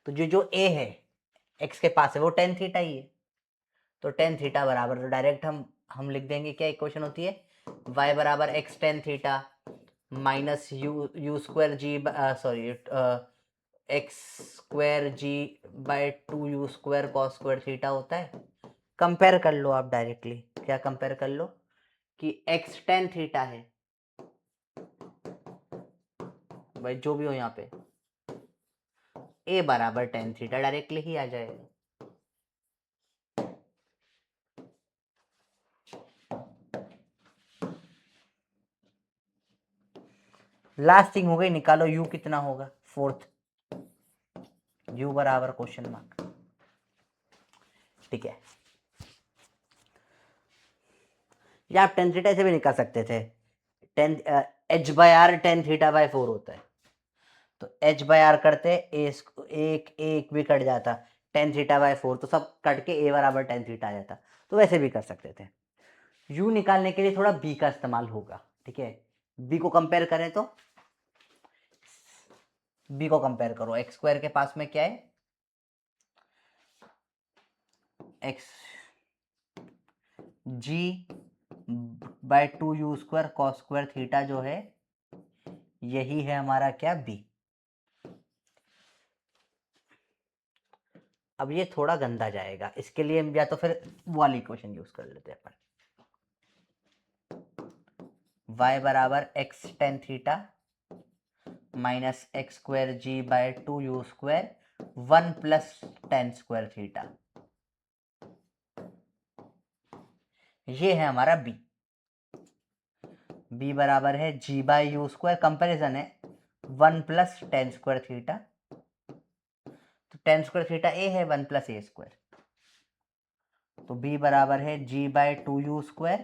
तो जो a है x के पास है वो tan थीटा ही है, तो tan थीटा बराबर, तो डायरेक्ट हम लिख देंगे क्या इक्वेशन होती है, y बराबर x tan theta minus u square g, sorry, x square ji by 2u² cos square theta होता है। कंपेयर कर लो आप डायरेक्टली, क्या कंपेयर कर लो कि x tan थीटा है, भाई जो भी हो यहाँ पे a बराबर tan थीटा डायरेक्टली ही आ जाएगा। लास्ट थिंग हो गई, निकालो u कितना होगा, फोर्थ u बराबर क्वेश्चन मार्क। ठीक है, या आप टेन थीटा ऐसे भी निकाल सकते थे, ten h/r tan theta by 4 होता है, तो h/r करते एक एक भी कट जाता, tan थीटा बाय 4 तो सब कट के a बराबर tan थीटा आ जाता, तो वैसे भी कर सकते थे। u निकालने के लिए थोड़ा b का इस्तेमाल होगा। ठीक है, b को कंपेयर करें तो b को कंपेयर करो, एक्स स्क्वायर के पास में क्या है, x G by 2u² cos square theta जो है यही है हमारा क्या, b। अब ये थोड़ा गंदा जाएगा, इसके लिए या तो फिर वो वाली इक्वेशन यूज कर लेते हैं अपन, y बराबर x tan theta minus x square ji by 2u² 1 plus tan square theta, ये है हमारा b। b बराबर है g बाय u², कंपेरिजन है 1 प्लस tan स्क्वायर थीटा, तो tan स्क्वायर थीटा a है 1 प्लस a स्क्वायर, तो b बराबर है g by 2u²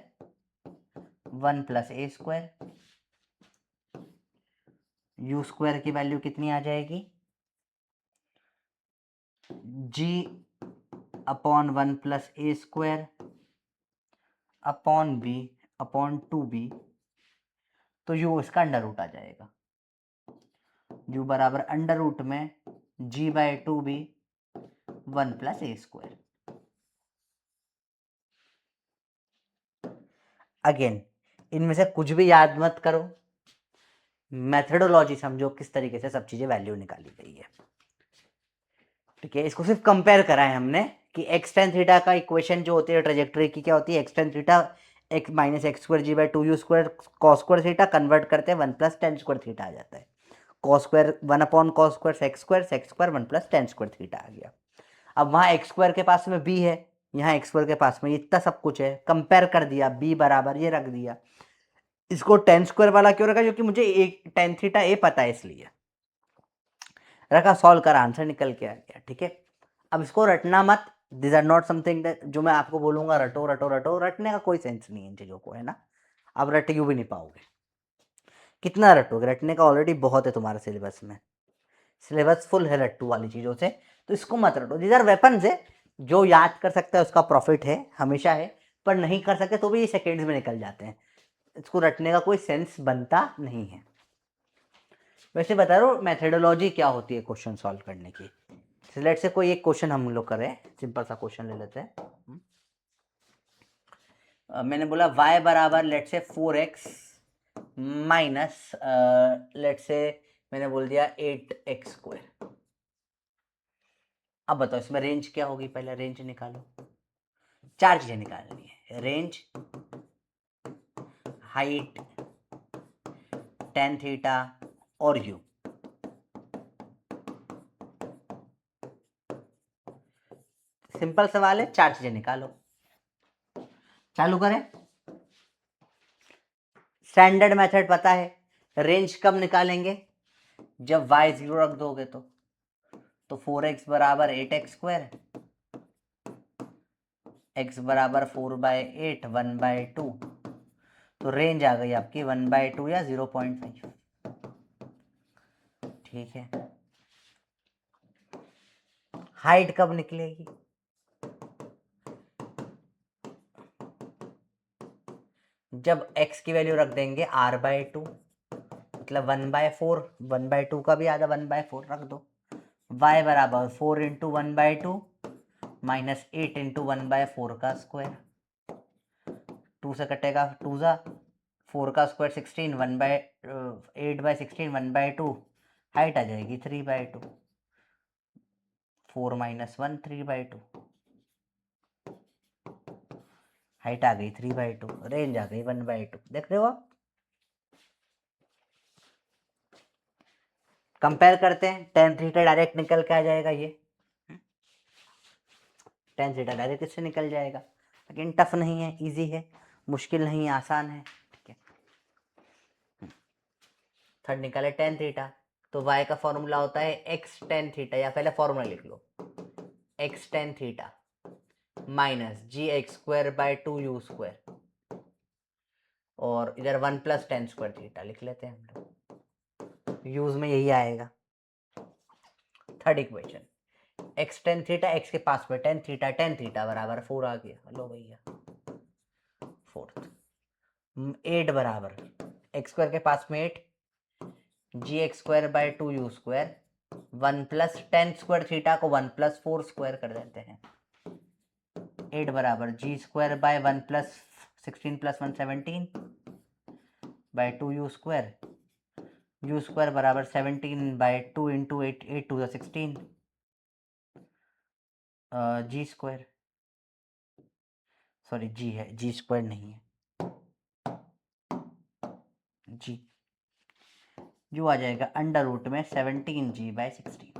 1 plus a square, u square की वैल्यू कितनी आ जाएगी, g upon 1 plus a square upon b upon 2b, तो u इसका अंडर रूट आ जाएगा, u बराबर अंडर रूट में g by 2b 1 plus a square. Again इनमें से कुछ भी याद मत करो, मेथडोलॉजी समझो किस तरीके से सब चीजें वैल्यू निकाली गई है। ठीक है, इसको सिर्फ कंपेयर करा है हमने कि एक्स tan थीटा का इक्वेशन जो होती है ट्रेजेक्टरी की क्या होती है, x tan theta x minus x square ji by 2u² cos square theta convert करते हैं 1 प्लस tan स्क्वायर थीटा आ जाता है, cos square 1 upon cos square sec square 1 plus tan square theta आ गया। अब वहाँ एक्स स्क्वायर के पास में b है, यहाँ एक्स स्क्वायर के पास में इतना सब कुछ है, कंपेयर कर दिया, b बराबर ये रख दिया। इसको tan स्क्वायर वाला क्यों रखा, क्योंकि मुझे एक tan थीटा a पता है इसलिए रखा, सॉल्व करा, आंसर निकल के आ गया। ठीक है, अब इसको रटना मत, दिस आर नॉट समथिंग जो मैं आपको बोलूंगा रटो रटो रटो, रटने का कोई सेंस नहीं है इन चीज़ों को, है ना। अब रट क्यों भी नहीं पाओगे, कितना रटोगे, रटने का ऑलरेडी बहुत है तुम्हारे सिलेबस में, सिलेबस फुल है रट्टू वाली चीज़ों से, तो इसको मत रटो। दीज आर वेपन्स है, जो याद कर सकता है उसका प्रॉफिट है हमेशा है, पर नहीं कर सकते तो भी ये सेकेंड्स में निकल जाते हैं, इसको रटने का कोई सेंस बनता नहीं है। वैसे बता रहा हूँ मेथडोलॉजी क्या होती है क्वेश्चन सॉल्व करने की। लेट से कोई एक क्वेश्चन हम लोग करें, सिंपल सा क्वेश्चन ले लेते हैं। मैंने बोला y बराबर लेट से 4x माइनस लेट से मैंने बोल दिया 8x²। अब बताओ इसमें रेंज क्या होगी, पहले रेंज निकालो, चार चीजें निकालनी है, रेंज, हाइट, tan थीटा और u। सिंपल सवाल है, चार चीजें निकालो, चालू करें। स्टैंडर्ड मेथड पता है, रेंज कब निकालेंगे, जब y 0 रख दोगे तो 4x बराबर 8x², x बराबर 4/8 1/2, तो रेंज आ गई आपकी 1/2 या 0.5। ठीक है, हाइट कब निकलेगी, जब x की वैल्यू रख देंगे r/2, मतलब 1/4, 1/2 का भी आधा 1/4 रख दो, y बराबर 4 इंटू 1/2 माइनस 8 इंटू 1/4 का स्क्वायर, 2 से कटेगा 2 जा 4 का स्क्वायर 16, 8/16, 1/2, हाइट आ जाएगी 3/2, 4 - 1 3/2, हाइट आ गई 3/2, रेंज आ गई 1/2। देख रहे हो आप? कंपेयर करते हैं, tan थीटा डायरेक्ट निकल के आ जाएगा, ये tan थीटा डायरेक्ट इससे निकल जाएगा। लेकिन टफ नहीं है, इजी है, मुश्किल नहीं है, आसान है। ठीक है, थर्ड निकाले tan थीटा, तो y का फॉर्मूला होता है x tan थीटा, या पहले फॉर्मूला लिख लो, x tan theta minus gx²/2u², और इधर 1 + tan स्क्वायर थीटा लिख लेते हैं हम लोग, यूज में यही आएगा। Third equation, x tan theta, x के पास में tan थीटा बराबर 4 आ गया। लो भैया, फोर्थ 8 बराबर x² के पास में 8, gx²/2u², 1 + tan स्क्वायर थीटा को 1 + 4 स्क्वायर कर देते हैं। 8 बराबर g²/1 + 16 + 1 17/2u², u² बराबर 17/2 × 8, 8 × 16, g², सॉरी g है, g² नहीं है, g, जो आ जाएगा √ में 17g/16।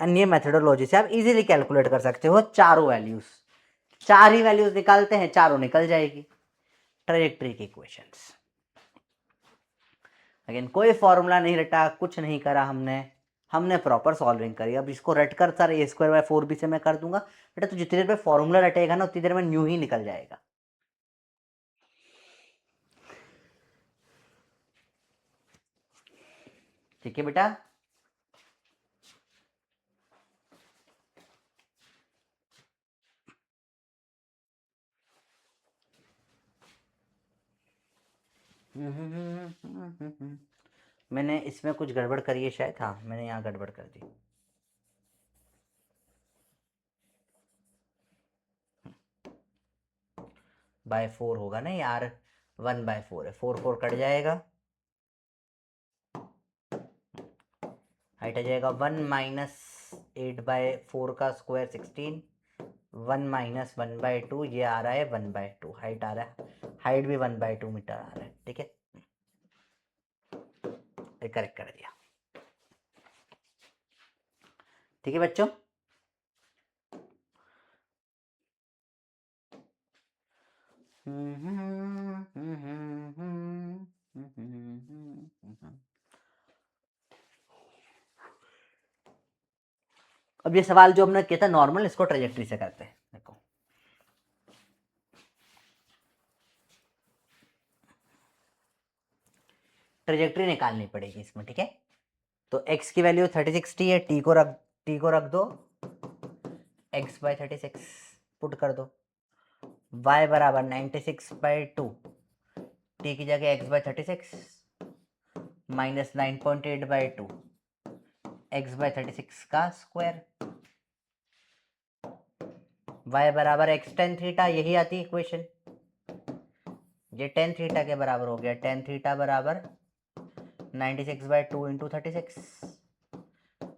अन्य मेथडोलॉजी से आप इजीली कैलकुलेट कर सकते हो चारों वैल्यूज, 4 ही वैल्यूज निकालते हैं, चारों निकल जाएगी। ट्रेजेक्टरी के इक्वेशंस, अगेन कोई फॉर्मूला नहीं रटा, कुछ नहीं करा हमने प्रॉपर सॉल्विंग करी। अब इसको रट कर सर a²/4b से मैं कर दूंगा, बेटा तो जितनी देर में फॉर्मूला रटेगा ना उतनी देर में न्यू ही निकल जाएगा। ठीक है बेटा, मैंने इसमें कुछ गड़बड़ करी है शायद, हाँ मैंने यहाँ गड़बड़ कर दी। /4 होगा ना यार, 1/4 है, 4 4 कट जाएगा, हाइट आ जाएगा 1 - 8/4 का स्क्वायर 16, 1 - 1/2, ये आ रहा है 1/2, हाइट आ रहा है, हाइट भी 1/2 मीटर आ रहा है। ठीक है, करेक्ट कर दिया। ठीक है बच्चों, अब ये सवाल जो हमने किया था नॉर्मल, इसको ट्रेजेक्ट्री से करते हैं। देखो ट्रेजेक्ट्री निकालनी पड़ेगी इसमें। ठीक है, तो x की वैल्यू 36t है, t को रख दो, x/36 पुट कर दो, y बराबर 96/2, t की जगह x/36 माइनस 9.8/2, x/36 का स्क्वायर, y बराबर x tan थीटा, यही आती है इक्वेशन, ये tan थीटा के बराबर हो गया, tan थीटा बराबर 96/2 × 36,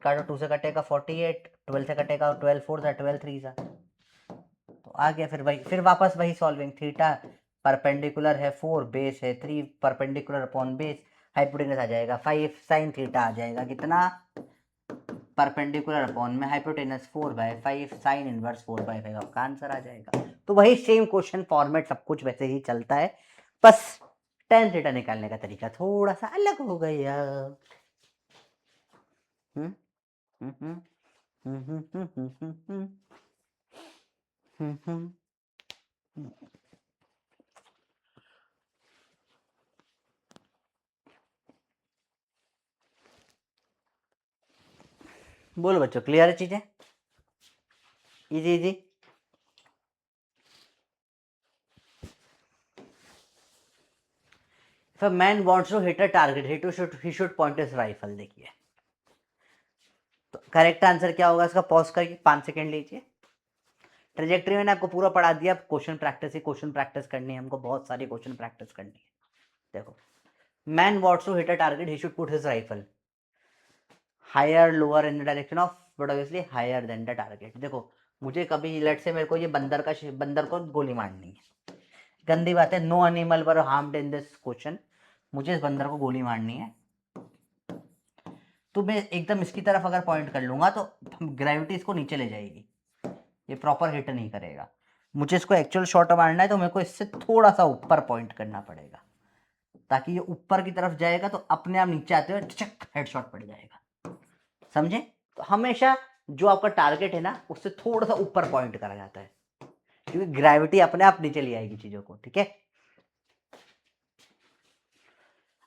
काटो 2 से कटेगा 48, 12 से कटेगा 12 4 12 3 तो आ गया। फिर वापस वही सॉल्विंग, थीटा परपेंडिकुलर है 4, बेस है 3, परपेंडिकुलर अपॉन बेस, हाइपोटेनस आ जाएगा 5 sin थीटा आ जाएगा कितना, परपेंडिकुलर अपॉन में हाइपोटेनस 4/5 sin इनवर्स 4/5, आपका आंसर आ जाएगा। तो वही सेम क्वेश्चन फॉर्मेट, सब कुछ वैसे ही चलता है, बस tan थीटा निकालने का तरीका थोड़ा सा अलग हो गया। बोलो बच्चों, क्लियर है चीजें, easy easy. If a man wants to hit a target, he should point his rifle। देखिए, तो करेक्ट आंसर क्या होगा इसका? पॉज करके 5 सेकेंड लीजिए। ट्रेजेक्ट्री मैंने आपको पूरा पढ़ा दिया, क्वेश्चन प्रैक्टिस ही क्वेश्चन प्रैक्टिस करनी है हमको, बहुत सारी क्वेश्चन प्रैक्टिस करनी है। देखो, man wants to hit a target, he should put his rifle higher lower in the direction of, but obviously higher than the target. देखो, मुझे कभी लेट से मेरे को ये बंदर को गोली मारनी है, गंदी बात है, no animal were harmed in this question, मुझे इस बंदर को गोली मारनी है, तो मैं एकदम इसकी तरफ अगर पॉइंट कर लूंगा तो ग्रेविटी इसको नीचे ले जाएगी, ये प्रॉपर हिट नहीं करेगा। मुझे इसको एक्चुअल शॉट मारना है तो मेरे को इससे थोड़ा सा ऊपर पॉइंट करना पड़ेगा, ताकि ये ऊपर की तरफ जाएगा तो अपने आप नीचे आते हुए चक हेडशॉट पड़ जाएगा, समझे? तो हमेशा जो आपका टारगेट है ना, उससे थोड़ा सा ऊपर पॉइंट करा जाता है, क्योंकि ग्रेविटी अपने आप नीचे ले आएगी चीजों को, ठीक है?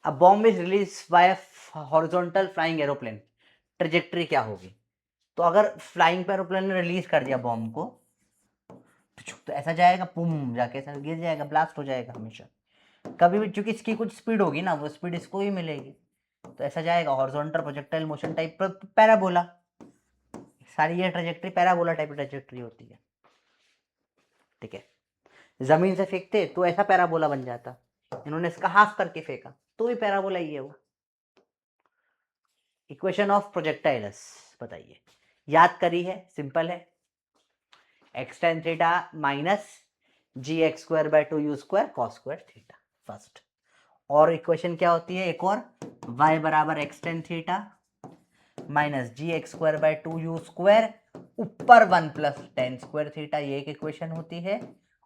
A bomb is release by horizontal flying aeroplane, trajectory क्या होगी? तो अगर फ्लाइंग एरोप्लेन ने रिलीज कर दिया बॉम्ब को, तो ऐसा जाएगा, पुम जाके ऐसा गिर जाएगा, ब्लास्ट हो जाएगा हमेशा। कभी भी, क्योंकि इसकी कुछ स्पीड होगी ना, वो स्पीड इसको ही मिलेगी, तो ऐसा जाएगा horizontal projectile motion type parabola. सारी ये ट्रेजेक्ट्री पैराबोला टाइप ट्रेजेक्ट्री होती है, ठीक है? जमीन से फेंकते तो ऐसा पैराबोला बन जाता, इन्होंने इसका हाफ करके फेंका तो भी पैराबोला ही है वो। इक्वेशन ऑफ प्रोजेक्टाइल्स बताइए, याद करी है, सिंपल है, x tan theta minus ji x square by 2u square cos square theta first. और इक्वेशन क्या होती है एक और, y बराबर x tan theta minus ji x square by 2u square ऊपर 1 प्लस टेन स्क्वायर थीटा, ये एक इक्वेशन होती है।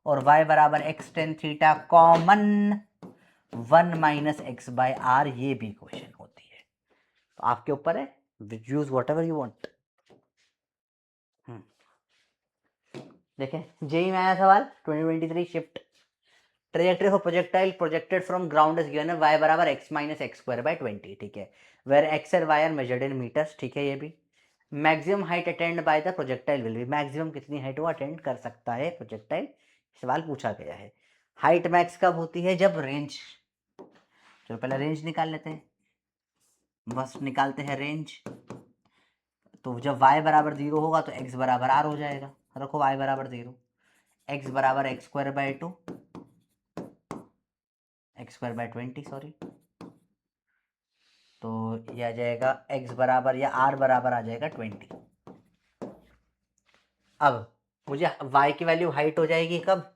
और y बराबर x tan theta common 1 minus x by R, ये भी इक्वेशन होती है। तो आपके ऊपर है, use whatever you want. देखें, जेई में आया सवाल 2023 shift, trajectory of projectile projected from ground is given है y बराबर x minus x square by 20, ठीक है? Where x and y are measured in metres, ठीक है? ये भी maximum height attained by the projectile will be, maximum कितनी height वो अटेंड कर सकता है प्रोजेक्टाइल, सवाल पूछा गया है। हाइट मैक्स कब होती है? जब रेंज, चलो पहले रेंज निकाल लेते हैं, बस निकालते हैं रेंज। तो जब y बराबर 0 होगा तो x बराबर r हो जाएगा, रखो y बराबर 0, x बराबर x square bye 2, x square by 20 sorry, तो ये आ जाएगा x बराबर या r बराबर आ जाएगा 20। अब मुझे y की वैल्यू हाइट हो जाएगी कब?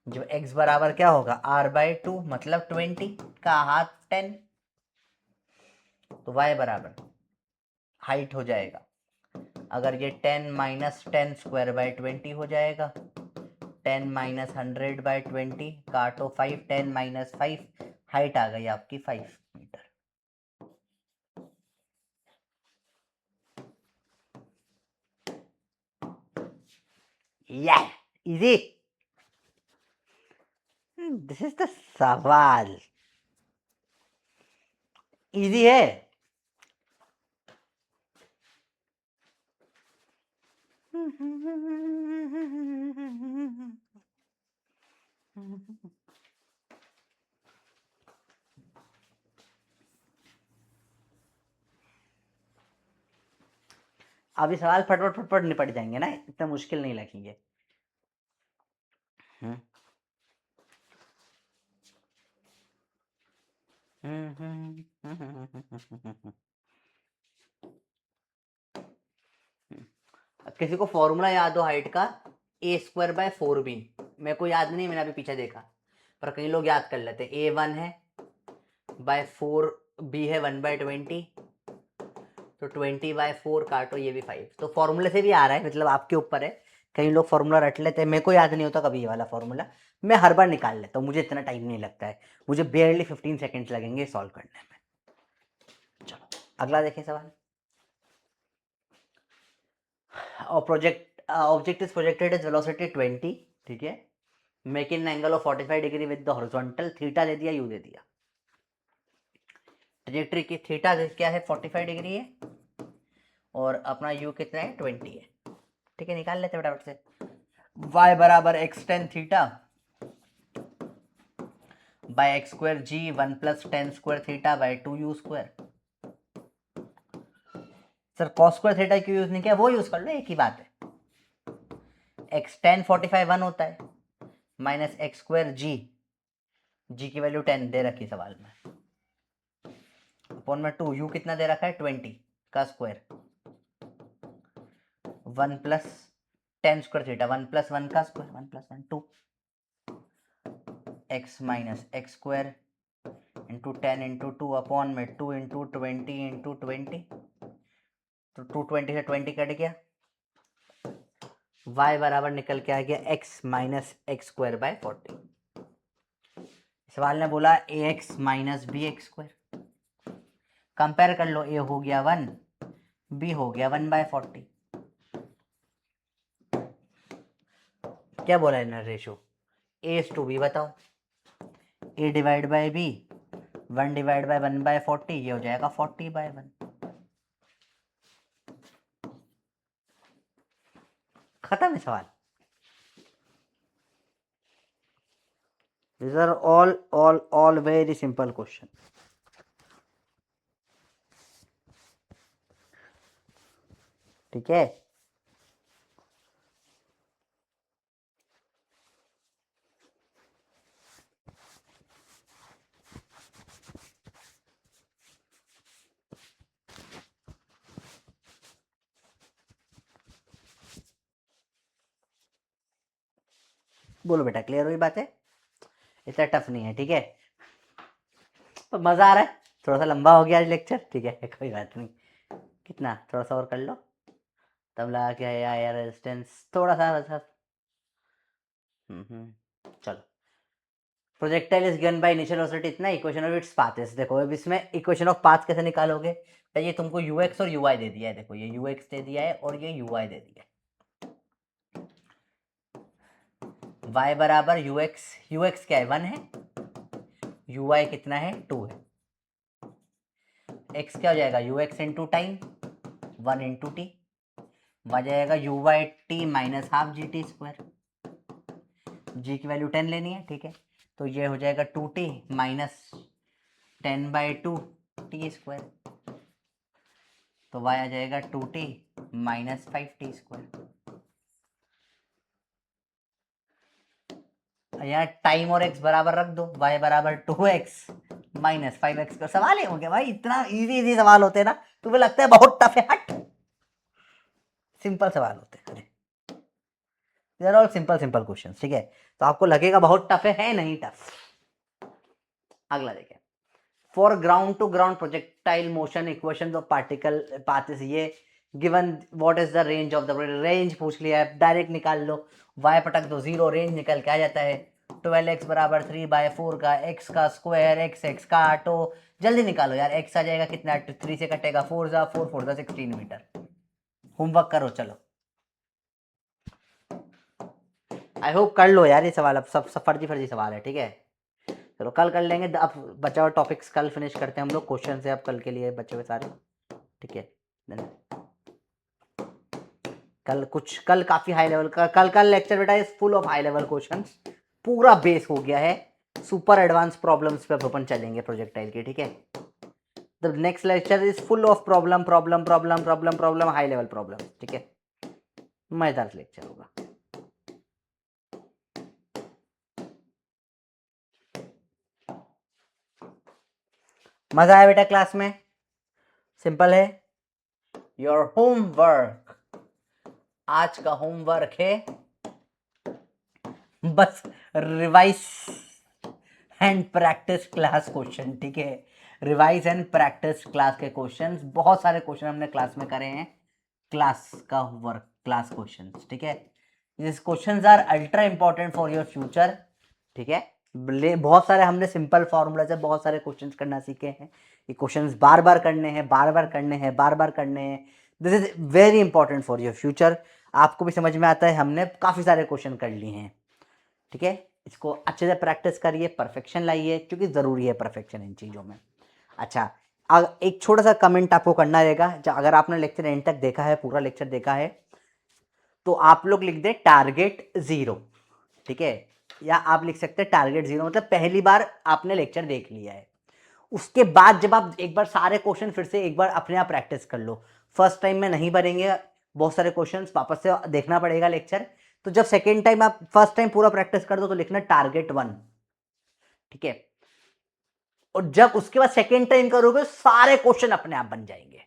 जो x बराबर क्या होगा, r बाई 2 मतलब 20 का हाफ 10, तो y बराबर हाइट हो जाएगा, अगर ये 10 माइनस 10 स्क्वायर बाई 20 हो जाएगा, 10 माइनस 100 बाई 20 काटो 5, 10 माइनस 5, हाइट आ गई आपकी 5 मीटर। या इजी, दिस इज द सवाल, इजी है। अभी सवाल फटफट फटफट निपट जाएंगे ना, इतना मुश्किल नहीं लगेंगे। किसी को फॉर्मूला याद हो हाइट का, ए स्क्वायर बाय 4b, मेरे को याद नहीं, मैंने अभी पीछे देखा, पर कई लोग याद कर लेते। ए 1 है बाय 4b है 1/20, तो 20/4 काटो, ये भी 5, तो फॉर्मूले से भी आ रहा है, मतलब आपके ऊपर है। कई लोग फॉर्मूला रट लेते हैं, मेरे को याद नहीं होता कभी ये वाला फॉर्मूला, मैं हर बार निकाल लेता हूँ, मुझे इतना टाइम नहीं लगता है, मुझे बेयरली 15 सेकेंड्स लगेंगे सॉल्व करने में। चलो अगला देखें सवाल। और object is projected is velocity 20, ठीक है? Make in angle of 45 degree with the horizontal, theta दे दिया, यू दे दिया। ट्रेजेक्टरी की थीटा क्या है, 45 डिग्री है, और अपना यू कितना है, 20 है, ठीक है? निकाल लेते फटाफट से। y बराबर x tan theta by x square g 1 plus 10 square theta by 2u square, sir cos square theta क्यों यूज नहीं किया, वो यूज कर लो, एक ही बात है। x tan 45 1 होता है माइनस एक्स स्क्वायर जी की वैल्यू 10 दे रखी सवाल में, अपॉन में 2, u कितना दे रखा है 20 का square, 1 plus tan square theta, 1 plus 1 का square, 1 plus 1 2, x minus x square into 10 into 2 upon में 2 इंटू 20 इंटू 20, तो 220 से 20 कट गया, y बराबर निकल के आ गया x minus x square by 40। सवाल ने बोला A x minus B x square, compare कर लो, a हो गया 1, b हो गया 1 बाय 40। क्या बोला है ratio, a is to be, बताओ a divide by b, 1 divide by 1 by 40, ये हो जाएगा 40 बाय 1। खत्म है सवाल। These are all very simple question। ठीक है, बोलो बेटा, क्लियर हुई बात है, इतना टफ नहीं है। ठीक है, तो मजा आ रहा है, थोड़ा सा लंबा हो गया आज लेक्चर, ठीक है कोई बात नहीं, कितना थोड़ा सा और कर लो, तब लगा क्या यार रेजिस्टेंस थोड़ा सा बस। चलो, projectile is given by initial velocity इतना, इक्वेशन ऑफ इट्स पाथ। देखो अब इसमें इक्वेशन ऑफ पाथ कैसे निकालोगे, तो ये तुमको यूएक्स और यूआई दे दिया है, देखो ये यूएक्स दे दिया है और ये यूआई दे दिया है, y बराबर यूएक्स, यूएक्स क्या है 1 है, यूआई कितना है 2 है, x क्या हो जाएगा ux into time 1 into T, वह जाएगा u by T minus half G T square, G की वैल्यू 10 लेनी है, ठीक है, तो ये हो जाएगा 2t minus 10 by 2 T square, तो y आ जाएगा 2t माइनस 5t स्क्वायर। यहाँ टाइम और x बराबर रख दो, y बराबर 2x माइनस 5x का सवाल ही हो गया भाई, इतना इजी सवाल होते हैं ना, तुम्हें लगता है बहुत टफ है, हट सिंपल सवाल होते हैं, they are all simple questions. ठीक है, तो आपको लगेगा बहुत टफ है नहीं टफ। अगला देखें, for ground to ground projectile motion equation of particle path is ये गिवन, what is the range of the, range पूछ लिया है, डायरेक्ट निकाल लो, y पटक दो 0, रेंज निकल के आ जाता है 12x बराबर 3/4 का, x का स्क्वायर, x काटो, जल्दी निकालो यार, x आ जाएगा कितना, 3 से कटेगा 4 जा 4 4 जा 16 मीटर। होमवर्क करो चलो, आई होप कर लो यार ये सवाल, अब सब फर्जी सवाल है। ठीक है, चलो कल कर लेंगे, अब बचा हुआ टॉपिक्स कल फिनिश करते हैं हम लोग, क्वेश्चन से अब कल के लिए बचे हुए सारे। ठीक है, कल काफी हाई लेवल का, कल लेक्चर बेटा is full of high level questions, पूरा बेस हो गया है, सुपर एडवांस प्रॉब्लम्स पे अपन चलेंगे प्रोजेक्टाइल के। ठीक है, the next lecture is full of problem, high level problem. ठीक है, मजेदार लेक्चर होगा। मजा आया बेटा क्लास में, सिंपल है। योर होमवर्क, आज का होमवर्क है बस revise and practice class question. ठीक है, रिवाइज एंड प्रैक्टिस क्लास के क्वेश्चंस, बहुत सारे क्वेश्चन हमने क्लास में करे हैं, क्लास का वर्क, क्लास क्वेश्चंस। ठीक है, this questions are ultra important for your future. ठीक है, बहुत सारे हमने सिंपल फॉर्मूला से बहुत सारे क्वेश्चंस करना सीखे हैं, ये क्वेश्चंस बार बार करने हैं, बार बार करने हैं, this is very important for your future. आपको भी समझ में आता है, हमने काफी सारे क्वेश्चन कर लिए हैं। ठीक है, इसको अच्छे से प्रैक्टिस करिए, परफेक्शन लाइए, क्योंकि जरूरी है परफेक्शन इन चीजों में। अच्छा, एक छोटा सा कमेंट आपको करना रहेगा, अगर आपने लेक्चर एंड तक देखा है, पूरा लेक्चर देखा है, तो आप लोग लिख दे टारगेट 0। ठीक है, या आप लिख सकते हैं टारगेट 0, मतलब पहली बार आपने लेक्चर देख लिया है, उसके बाद जब आप एक बार सारे क्वेश्चन फिर से एक बार अपने आप प्रैक्टिस कर लो। फर्स्ट टाइम में नहीं बनेंगे बहुत सारे क्वेश्चंस, वापस से देखना पड़ेगा लेक्चर। तो जब सेकेंड टाइम आप फर्स्ट टाइम पूरा प्रैक्टिस कर दो तो लिखना टारगेट 1, ठीक है। और जब उसके बाद सेकेंड टाइम करोगे सारे क्वेश्चन अपने आप बन जाएंगे,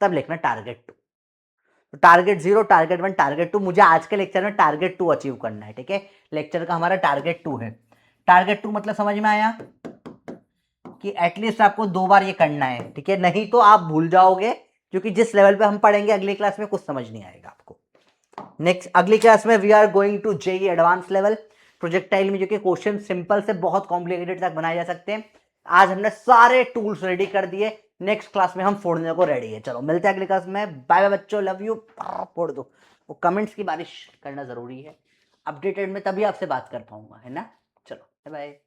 तब लिखना टारगेट 2। तो टारगेट 0, टारगेट 1, टारगेट 2, मुझे आज के लेक्चर में टारगेट 2 अचीव करना है, ठीक है। लेक्चर का हमारा टारगेट 2 है। टारगेट 2 मतलब समझ में आया कि एटलीस्ट आपको 2 बार ये करना है, ठीक है। नहीं तो आप भूल जाओगे, क्योंकि जिस लेवल पे हम पढ़ेंगे अगली क्लास में कुछ समझ नहीं आएगा आपको। नेक्स्ट अगली क्लास में we are going to JEE advance level projectile में, जो कि क्वेश्चन सिंपल से बहुत कॉम्प्लिकेटेड तक बनाए जा सकते हैं। आज हमने सारे टूल्स रेडी कर दिए, नेक्स्ट क्लास में हम फोड़ने को रेडी है। चलो मिलते हैं अगली क्लास में, बाय बाय बच्चों, लव यू। फोड़ दो, वो कमेंट्स की बारिश करना जरूरी है, अपडेटेड में तभी आपसे बात कर पाऊंगा, है ना। चलो बाय बाय।